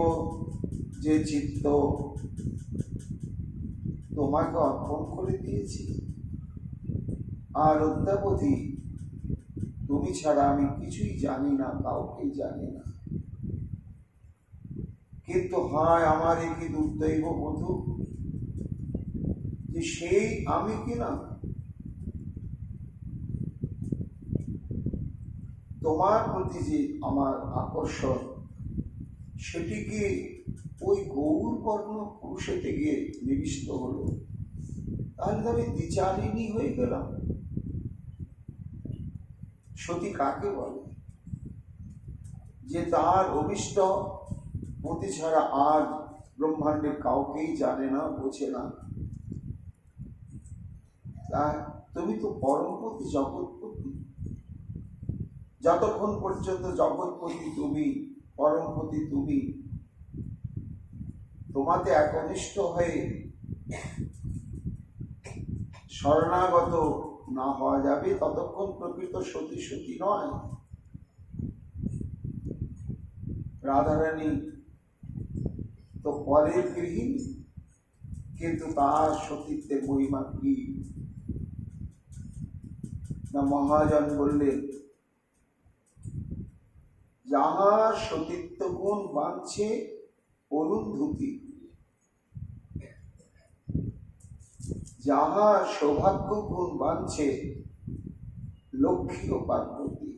যে চিত্ত তোমাকে অর্পণ করে দিয়েছি, আর অদ্যাবধি তুমি ছাড়া আমি কিছুই জানি না, কাউকেই জানি না। কিন্তু হায় আমার কি দুর্দৈব বধূ যে সেই আমি কিনা তোমার প্রতি যে আমার আকর্ষণ সেটি কি ওই গৌর বর্ণ পুরুষেতে গিয়ে নিবিষ্ট হলো, তাহলে আমি দ্বিচারিণী হয়ে গেলাম। সতী কাকে বলে? যে তার অভিষ্ট পতি ছাড়া আর ব্রহ্মাণ্ডের কাউকেই জানে না, বোঝে না। তা তুমি তো পরমপতি, জগৎপতি। যতক্ষণ পর্যন্ত জগৎপতি তুমি, পরমপতি তুমি, তোমাতে একনিষ্ঠ হয়ে শরণাগত না হওয়া যাবে, ততক্ষণ প্রকৃত সতী সতী নয়। রাধারানী তো পরের গৃহিণী, কিন্তু তার সতীত্বের মহিমা কি না মহাজন বললেন, যাহার সতীত্ব গুণ বাঁধছে অরুন্ধতী, যাহার সৌভাগ্য গুণ বাঁধছে লক্ষ্মী ও পার্বতী,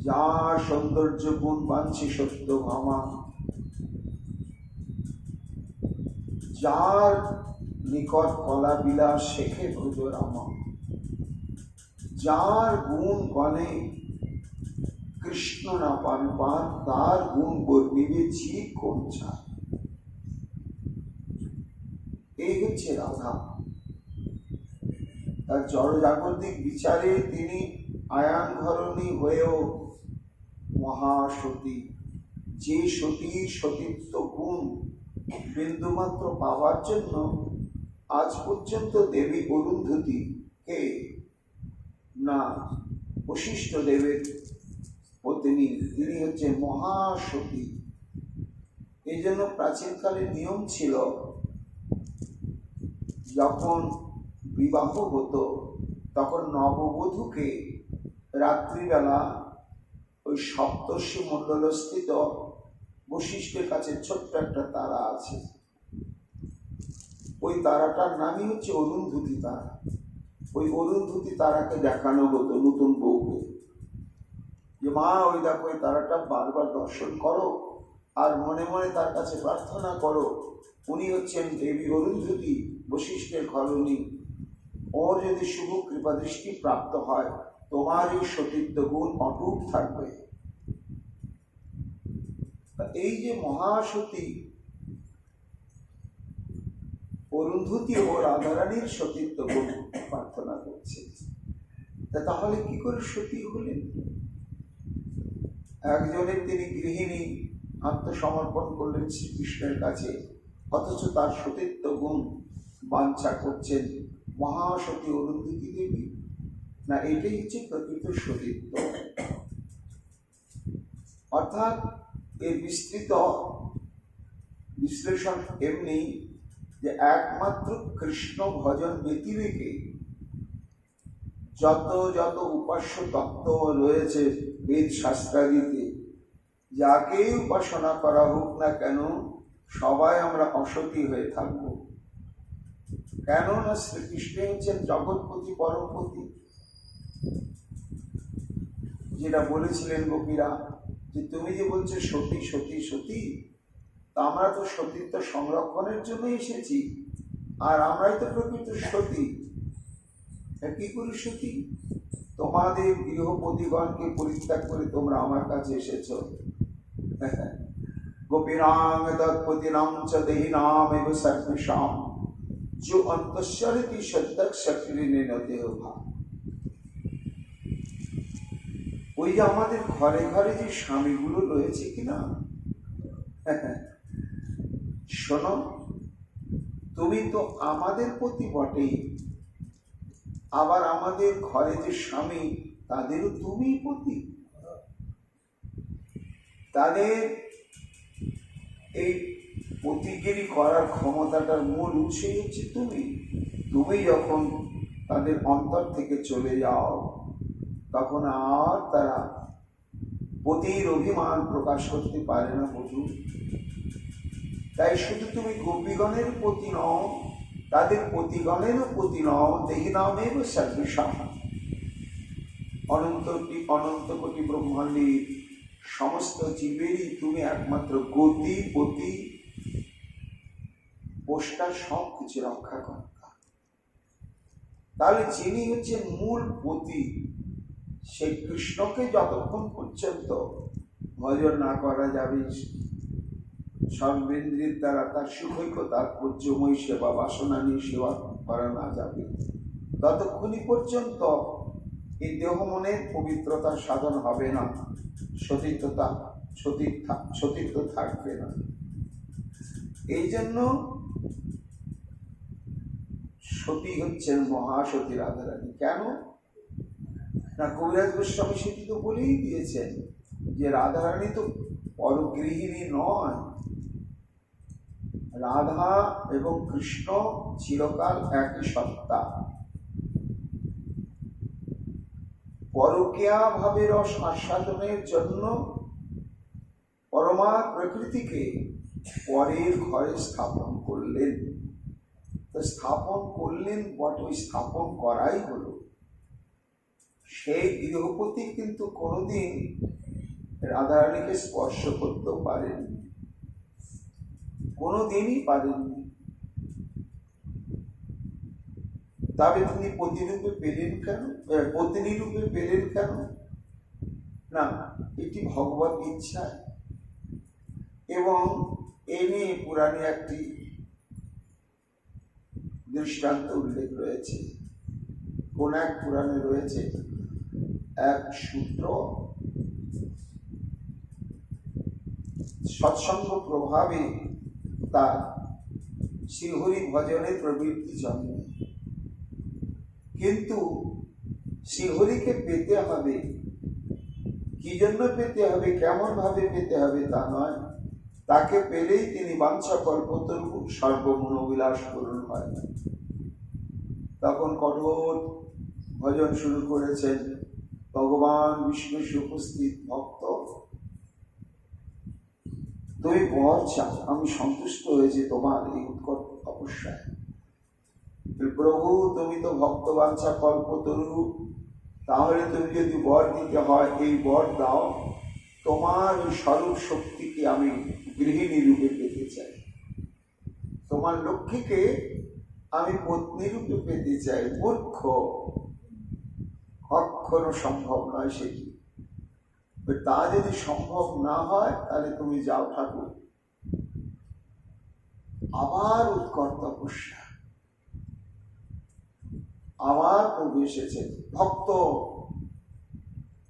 যার সৌন্দর্য গুণ বাঁধছে সত্যভামা, যার নিকট কলা বিলাস শেখে ভোজরামা, যার গুণ গণে কৃষ্ণ না পান পান, তার গুণ বর্ণিবে জীব কোন চায়। এই হচ্ছে রাধা। তার জড়জাগতিক বিচারে তিনি আয়ান ধরণী হয়েও মহাসতী। যে সতীর সতীত্ব গুণ বিন্দুমাত্র পাওয়ার জন্য আজ পর্যন্ত দেবী অরুন্ধতী কে না বশিষ্ঠ দেবের পত্নী, তিনি হচ্ছেন মহাসতী। এই জন্য প্রাচীনকালের নিয়ম ছিল, যখন বিবাহ হতো তখন নববধূকে রাত্রিবেলা ওই সপ্তর্ষি মণ্ডলস্থিত বশিষ্ঠের কাছে ছোট্ট একটা তারা আছে, ওই তারাটার নামই হচ্ছে অরুন্ধতী তারা। ওই অরুন্ধতী তারাকে দেখানো হতো নতুন বউকে, যে মা ওই দেখো ওই তারাটা বারবার দর্শন করো, আর মনে মনে তার কাছে প্রার্থনা করো, উনি হচ্ছেন দেবী অরুন্ধতী, বশিষ্ঠের ঘরণী, ওর যদি শুভ কৃপা দৃষ্টি প্রাপ্ত হয় তোমার এই সতীত্ব গুণ অটুট থাকবে। এই যে মহাসতী অরুন্ধতী ও রাধারানীর সতীত্ব গুণ প্রার্থনা করছে, তাহলে কি করে সতী হলেন? একজনের তিনি গৃহিণী, আত্মসমর্পণ করলেন শ্রীকৃষ্ণের কাছে, অথচ তার সতীত্ব গুণ বাঞ্ছা করছেন মহাসতী অরুন্ধতী দেবী। না, এটাই হচ্ছে প্রকৃত সতীত্ব। অর্থাৎ এর বিস্তৃত বিশ্লেষণ এমনি যে একমাত্র কৃষ্ণ ভজন ব্যতিরেকে যত যত উপাস্য তত্ত্ব রয়েছে বেদ শাস্ত্রাদিতে, যাকেই উপাসনা করা হোক না কেন সবাই আমরা অসতী হয়ে থাকবো। কেননা শ্রীকৃষ্ণ হচ্ছেন জগৎপতি, পরমপতি। যেটা বলেছিলেন গোপীরা, যে তুমি যে বলছো সতী সতী সতী, তা আমরা তো সতীত্ব সংরক্ষণের জন্য এসেছি, আর আমরাই তো প্রকৃত সতী। কি করি সতী? তোমাদের গৃহপতিগণকে পরিত্যাগ করে তোমরা আমার কাছে এসেছ। গোপীনাং তৎপতিনাং চ দেহিনাম এব সর্বেষাম जो अंतश्चरति सद्यक सक्रिय देह भाव। ওই যে আমাদের ঘরে ঘরে যে স্বামীগুলো রয়েছে কিনা, শোনো, তুমি তো আমাদের প্রতি বটেই, আবার আমাদের ঘরে যে স্বামী তাদেরও তুমি পতি। তাদের এই পতিগিরি করার ক্ষমতাটার মূল উৎসই হচ্ছে তুমি। তুমি যখন তাদের অন্তর থেকে চলে যাও তখন আর তারা পতির অভিমান প্রকাশ করতে পারে না বধূ। তাই শুধু তুমি গোপীগণের পতি নও, তাদের পতিগণেরও পতি নও। দেহি নামেব সর্বেষাম, অনন্ত কোটি ব্রহ্মাণ্ডের সমস্ত জীবেরই তুমি একমাত্র গতি, পতি, পোষ্টা, সব কিছু রক্ষা কর্তা। তাহলে যিনি হচ্ছেন মূল পতি, সেই কৃষ্ণকে যতক্ষণ পর্যন্ত ভজন না করা যাবে, সর্বেন্দ্রিয়ের দ্বারা তার সুখৈক্য তাৎপর্যময়ী সেবা বাসনা নিয়ে সেবা করা না যাবে, ততক্ষণই পর্যন্ত এই দেহ মনের পবিত্রতার সাধন হবে না, সতীত্ব থাকবে না। এই জন্য সতী হচ্ছেন মহাসতী রাধারানী। কেন না, কবিরাজ গোস্বামী সেটি তো বলেই দিয়েছেন যে রাধারানী তো পরগৃহিণী নয়, রাধা এবং কৃষ্ণ চিরকাল একই সত্তা। পরকীয়া ভাবে রস আস্বাদনের জন্য পরমা প্রকৃতিকে পরের ঘরে স্থাপন করলেন। তো স্থাপন করলেন বটে, স্থাপন করাই হলো। সেই গৃহপতি কিন্তু কোনোদিন রাধারানীকে স্পর্শ করতেও পারেননি, কোনোদিনই পারেননি। তবে তিনি পতিরূপে পেলেন কেন, পত্নী রূপে পেলেন কেন? না, এটি ভগবত ইচ্ছা। এবং এ নিয়ে পুরাণে একটি দৃষ্টান্ত উল্লেখ রয়েছে। কোন এক পুরাণে রয়েছে, এক সূত্র সৎসঙ্গ প্রভাবে তার শ্রীহরি ভজনে প্রবৃত্তি জন্মে, কিন্তু শ্রীহরিকে পেতে হবে। কি জন্য পেতে হবে, কেমন ভাবে পেতে হবে তা নয়, তাকে পেলেই তিনি বাঞ্ছা কল্পতরু সর্বমনোবিলাস পূরণ হয়। তখন কঠোর ভজন শুরু করেছেন ভগবান বিষ্ণু উপস্থিত ভক্ত। তুমি বর চাও, আমি সন্তুষ্ট হয়েছি তোমার এই উৎকট তপস্যায়। প্রভু, তুমি তো ভক্ত বাঞ্ছা কল্পতরু, তাহলে তুমি যদি বর দিতে হয় এই বর দাও। তোমার ওই স্বরূপ শক্তিকে আমি গৃহিণী রূপে পেতে চাই, তোমার লক্ষ্মীকে আমি পত্নী রূপে পেতে চাই। মূর্খ, কখনো সম্ভব নয় সেটি। তা যদি সম্ভব না হয় তাহলে তুমি যাও ঠাকুর, আবার উৎকট তপস্যা। আবার প্রভু এসেছে, ভক্ত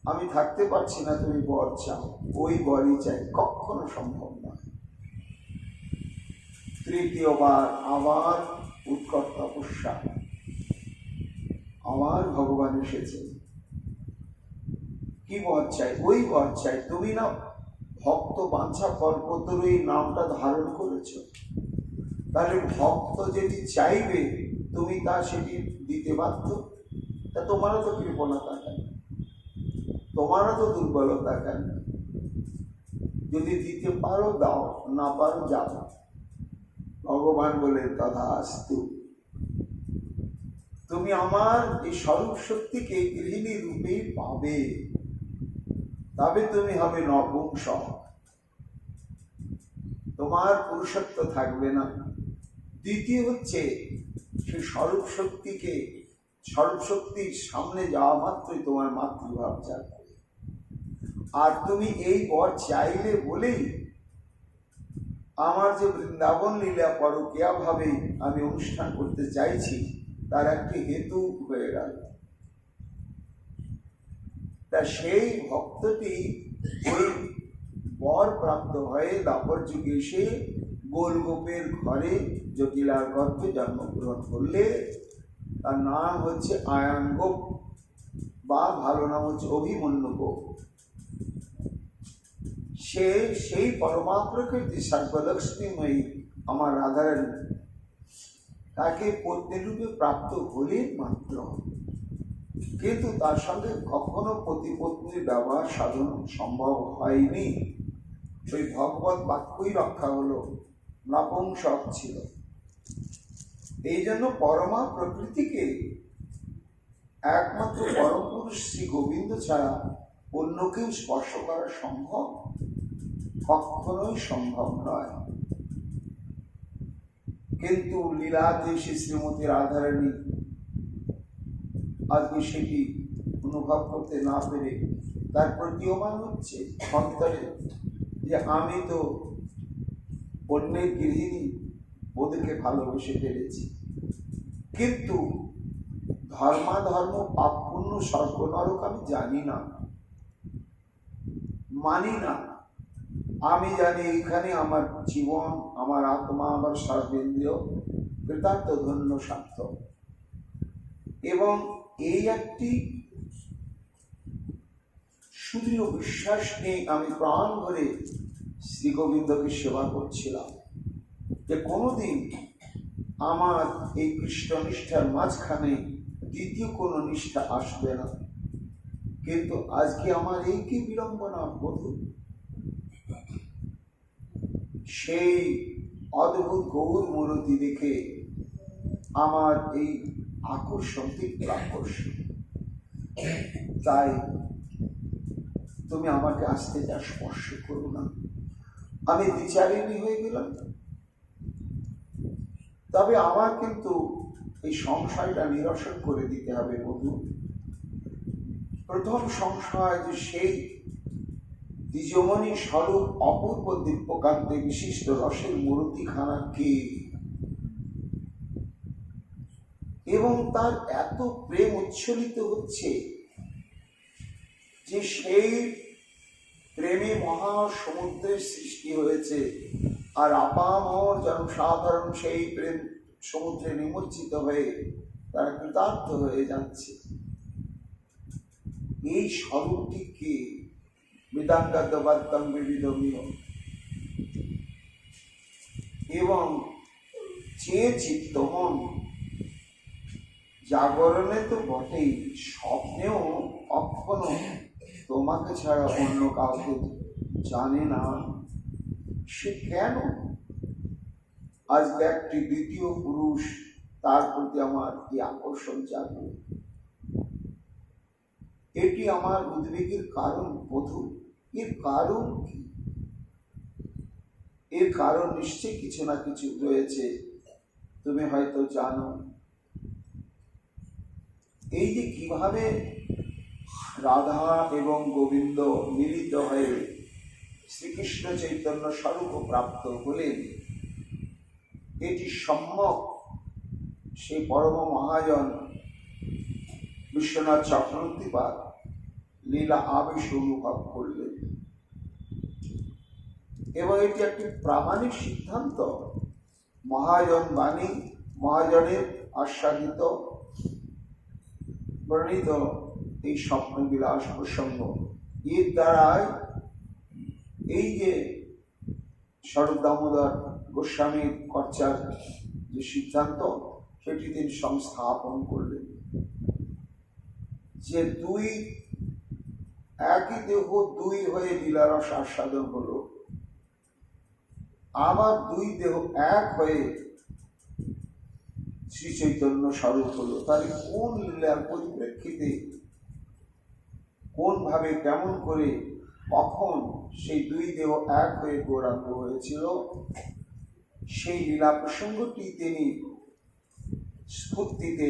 আমি থাকতে পারছি না, তুমি বর চাও। ওই বরই চাই, কখনো সম্ভব নয়। তৃতীয়বার আবার উৎকট তপস্যা, আবার ভগবান এসেছে, কি বর চাই? ওই বর চাই। তুমি না ভক্ত বাঞ্ছা কল্পতরু নামটা ধারণ করেছ, তাহলে ভক্ত যেটি চাইবে তুমি তা সেটি দিতে বাধ্য। তা তোমারও তো কৃপণতা কেন, তোমারও তো দুর্বলতা কেন? যদি দিতে পারো দাও, না পারো যাও। ভগবান বলে তথাস্তু। তুমি আমার এই স্বরূপ শক্তিকে গৃহিণী রূপেই পাবে, তবে তুমি হবে নপুংসক, তোমার পুরুষত্ব থাকবে না। দ্বিতীয় হচ্ছে, সেই স্বরূপ শক্তিকে, স্বরূপ শক্তির সামনে যাওয়া মাত্রই তোমার মাতৃভাব জাগবে। আর তুমি এই বর চাইলে বলেই আমার যে বৃন্দাবন লীলা পরকীয়া ভাবে আমি অনুষ্ঠান করতে চাইছি, তার একটি হেতু হয়ে গেল। তা সেই ভক্তটি ওই বর প্রাপ্ত হয়ে দাপর যুগে এসে গোলগোপের ঘরে জটিলার গর্ভে জন্মগ্রহণ করলে তার নাম হচ্ছে আয়াঙ্গোপ, বা ভালো নাম হচ্ছে অভিমন্যু গোপ। সে সেই পরমা প্রকৃতি সর্বলক্ষ্মীময়ী আমার রাধারানী, তাকে পত্নী রূপে প্রাপ্ত হলেন মাত্র, কিন্তু তার সঙ্গে কখনো পতি-পত্নীর ব্যবহার সাধন সম্ভব হয়নি। ওই ভগবত বাক্যই রক্ষা হলো, নপুংসক ছিল। এই জন্য পরমা প্রকৃতিকে একমাত্র পরম পুরুষ শ্রী গোবিন্দ ছাড়া অন্য কেউ স্পর্শ করা সম্ভব? কখনোই সম্ভব নয়। কিন্তু লীলাতে সে শ্রীমতী রাধারানী আজকে সেটি অনুভব করতে না পেরে তার প্রতীয়মান হচ্ছে অন্তরে যে আমি তো অন্যের গৃহিণী ওদেরকে ভালোবেসে ফেলেছি, কিন্তু ধর্মাধর্ম পাপ পুণ্য স্বর্গ নরক আমি জানি না, মানি না। আমি জানি এখানে আমার জীবন, আমার আত্মা, আমার সর্বেন্দ্রিয় কৃতার্থ, ধন্য, সার্থক। এবং এই একটি সুদৃঢ় বিশ্বাস নিয়ে আমি প্রাণ ভরে শ্রী গোবিন্দকে সেবা করছিলাম যে কোনোদিন আমার এই কৃষ্ণ নিষ্ঠার মাঝখানে দ্বিতীয় কোনো নিষ্ঠা আসবে না। কিন্তু আজকে আমার এই কি বিড়ম্বনা বধূ, সেই অদ্ভুত গৌর মূর্তি দেখে আমার এই আকর্ষণ, তীব্র আকর্ষণ। তাই তুমি আমাকে আসতে যা স্পর্শ করো না। আমি দ্বিচারিণী হয়ে গেলাম, তবে আমার কিন্তু এই সংশয়টা নিরসন করে দিতে হবে বধূ। প্রথম সংশয় যে সেই দ্বিজমণি স্বরূপ অপূর্ব দিব্যকান্তে বিশিষ্ট রসের মূর্তিখানা কে, এবং তার এত প্রেম উচ্ছ্বলিত হচ্ছে যে সেই প্রেমে মহাসমুদ্রের সৃষ্টি হয়েছে, আর আপামর জনসাধারণ সেই প্রেম সমুদ্রে নিমজ্জিত হয়ে তারা কৃতার্থ হয়ে যাচ্ছে। এই স্বরূপটি কে? বেদাঙ্গাদ্বৈতং বিবিধমিহ। এবং যে চিত্তমন জাগরণে তো বটেই, স্বপ্নেও কখনো তোমাকে ছাড়া অন্য কাউকে জানে না, সে কেন আজকে একটি দ্বিতীয় পুরুষ তার প্রতি আমার কি আকর্ষণ জাগবে? এটি আমার উদ্বেগের কারণ বধূ। এর কারণ কি? এর কারণ নিশ্চয়ই কিছু না কিছু রয়েছে, তুমি হয়তো জানো। এই যে কিভাবে রাধা এবং গোবিন্দ মিলিত হয়ে শ্রীকৃষ্ণ চৈতন্য স্বরূপ প্রাপ্ত হলেন, এটি সম্যক সেই পরম মহাজন বিশ্বনাথ চক্রবর্তীপাদ লীলা আবেশ অনুভব করলেন। এবং এটি একটি প্রামাণিক সিদ্ধান্ত, মহাজন বাণী, মহাজনের আস্বাদিত বর্ণিত এই স্বপ্ন বিলাস প্রসঙ্গ, এর দ্বারাই এই যে স্বরূপ দামোদর গোস্বামীর কর্চার যে সিদ্ধান্ত, সেটি তিনি সংস্থাপন করলেন যে দুই একই দেহ দুই হয়ে লীলারস আস্বাদন হলো, আবার দুই দেহ এক হয়ে শ্রী চৈতন্য স্বরূপ হলো। তাহলে কোন লীলার পরিপ্রেক্ষিতে, কোন ভাবে, কেমন করে, কখন সেই দুই দেহ এক হয়ে গৌরাঙ্গ হয়েছিল, সেই লীলা প্রসঙ্গটি তিনি স্ফূর্তিতে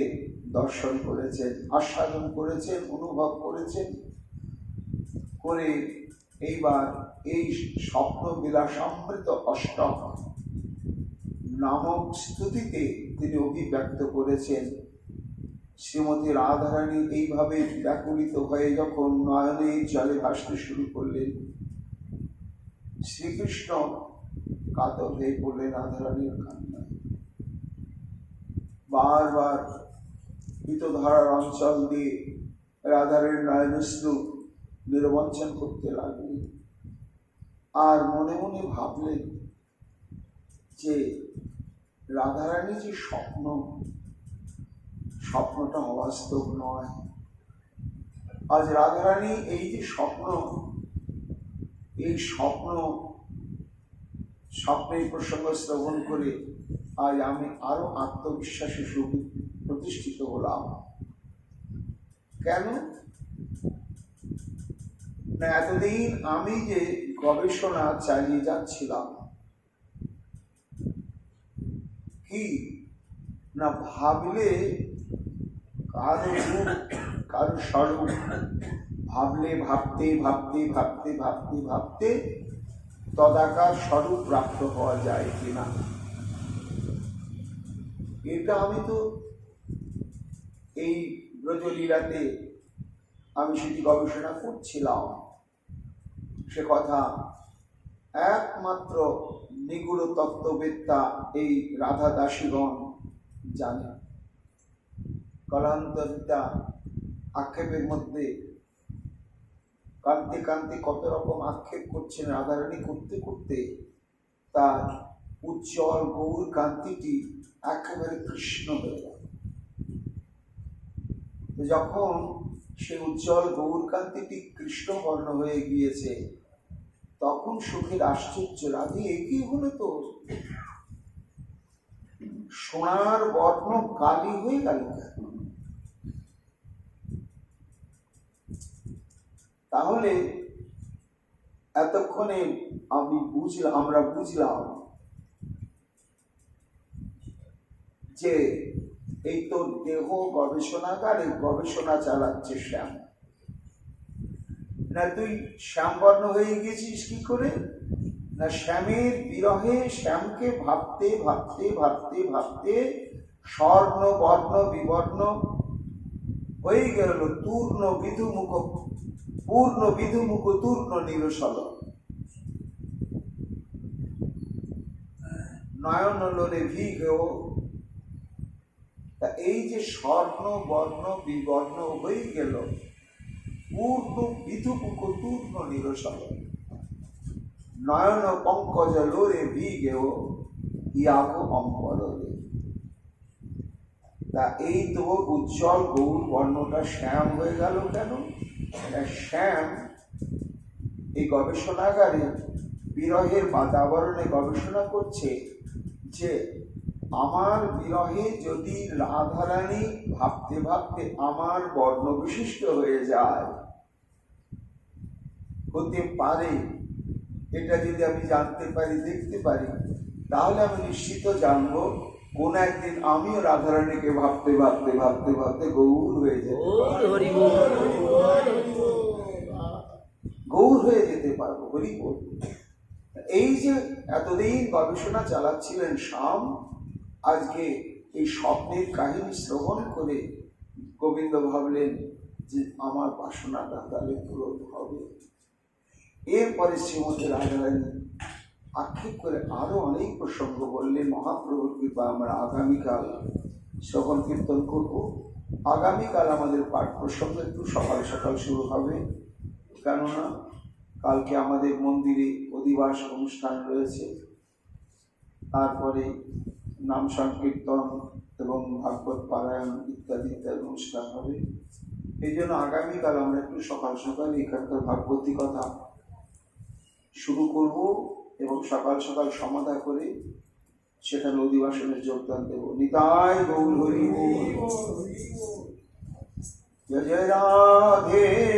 দর্শন করেছেন, আস্বাদন করেছেন, অনুভব করেছেন। করে এইবার এই স্বপ্ন বিলাসামৃত অষ্টক নামক স্তুতিতে তিনি অভিব্যক্ত করেছেন। শ্রীমতী রাধারানী এইভাবে ব্যাকুলিত হয়ে যখন নয়নে জলে ভাসতে শুরু করলেন, শ্রীকৃষ্ণ কাতর হয়ে পড়লেন রাধারানীর কান্নায়। বারবার পিতধারার অঞ্চল দিয়ে রাধারানীর নয়নশ্রু নির্বঞ্চন করতে লাগলেন। আর মনে মনে ভাবলেন যে রাধারানী যে স্বপ্ন, স্বপ্নটা অবাস্তব নয়। আজ রাধারানী এই যে স্বপ্ন, এই স্বপ্নের প্রসঙ্গ শ্রবণ করে আজ আমি আরো আত্মবিশ্বাসে প্রতিষ্ঠিত হলাম। কেন না, এতদিন আমি যে গবেষণা চালিয়ে যাচ্ছিলাম, কি না ভাবলে কারো রূপ, কারো স্বরূপ ভাবলে, ভাবতে ভাবতে ভাবতে ভাবতে ভাবতে তদাকার স্বরূপ প্রাপ্ত হওয়া যায় কিনা, এটা আমি তো এই ব্রজলীলাতে আমি সেটি গবেষণা করছিলাম। সে কথা একমাত্র নিগুড় তত্ত্ববেত্তা এই রাধা দাসীগণ জানে। কলান্তরিতা আক্ষেপের মধ্যে কাঁদতে কাঁদতে কত রকম আক্ষেপ করছেন রাধারানী, করতে করতে তার উজ্জ্বল গৌর কান্তিটি একেবারে কৃষ্ণ হয়ে গেল। যখন সে উজ্জ্বল গৌর কান্তিটি কৃষ্ণ বর্ণ হয়ে গিয়েছে, তখন সুখের আশ্চর্য, রাধে একই হলো তো, সোনার বর্ণ কালি হয়ে গেল কেন? তাহলে এতক্ষণে আমরা বুঝলাম যে এই তো দেহ গবেষণাগারে গবেষণা চালাচ্ছে শ্যাম। না তুই শ্যামবর্ণ হয়ে গেছিস কি করে? না শ্যামের বিরহে শ্যামকে ভাবতে ভাবতে ভাবতে ভাবতে স্বর্ণ বর্ণ বিবর্ণ হয়ে গেল তূর্ণ বিধুমুখ, পূর্ণ বিধুমুখ তূর্ণ নিরসল, নয়ন লোলে ভিগেও। এই যে স্বর্ণ বর্ণ বিবর্ণ হয়ে গেল পূর্ণ বিধুমুখ তূর্ণ নিরসল, নয়ন পঙ্কজ লোরে ভিগেও ইয়াগ অম্বরে। তা এই তো উজ্জ্বল গৌর বর্ণটা শ্যাম হয়ে গেল কেন? শ্যাম এই গবেষণাগারে বিরহের বাতাবরণে গবেষণা করছে যে আমার বিরহে যদি রাধারানী ভাবতে ভাবতে আমার বর্ণ বিশিষ্ট হয়ে যায়, হতে পারে, এটা যদি আমি জানতে পারি, দেখতে পারি, তাহলে আমি নিশ্চিত জানবো কোন একদিন আমিও রাধারানীকে ভাবতে ভাবতে ভাবতে ভাবতে গৌর হয়ে যেতে পারবো, গৌর হয়ে যেতে পারবো। হরি বল। এই যে এতদিন গবেষণা চালাচ্ছিলেন শ্যাম, আজকে এই স্বপ্নের কাহিনী শ্রবণ করে গোবিন্দ ভাবলেন যে আমার বাসনাটা তাহলে পূরণ হবে। এরপরে শ্রীমতী রাধারানী আক্ষেপ করে আরো অনেক প্রসঙ্গ বললেন। মহাপ্রভুর কৃপা আমরা আগামীকাল শ্রবণ কীর্তন করব। আগামীকাল আমাদের পাঠ প্রসঙ্গ একটু সকাল সকাল শুরু হবে, কেননা কালকে আমাদের মন্দিরে অধিবাস অনুষ্ঠান রয়েছে, তারপরে নাম সংকীর্তন এবং ভাগবত পারায়ণ ইত্যাদি ইত্যাদি অনুষ্ঠান হবে। এই জন্য আগামীকাল আমরা একটু সকাল সকাল এখানকার ভাগবতী কথা শুরু করব এবং সকাল সকাল সমাধা করে সেখানে অধিবাসনে যোগদান দেব। নিতাই গৌর হরি। জয় জয় রাম।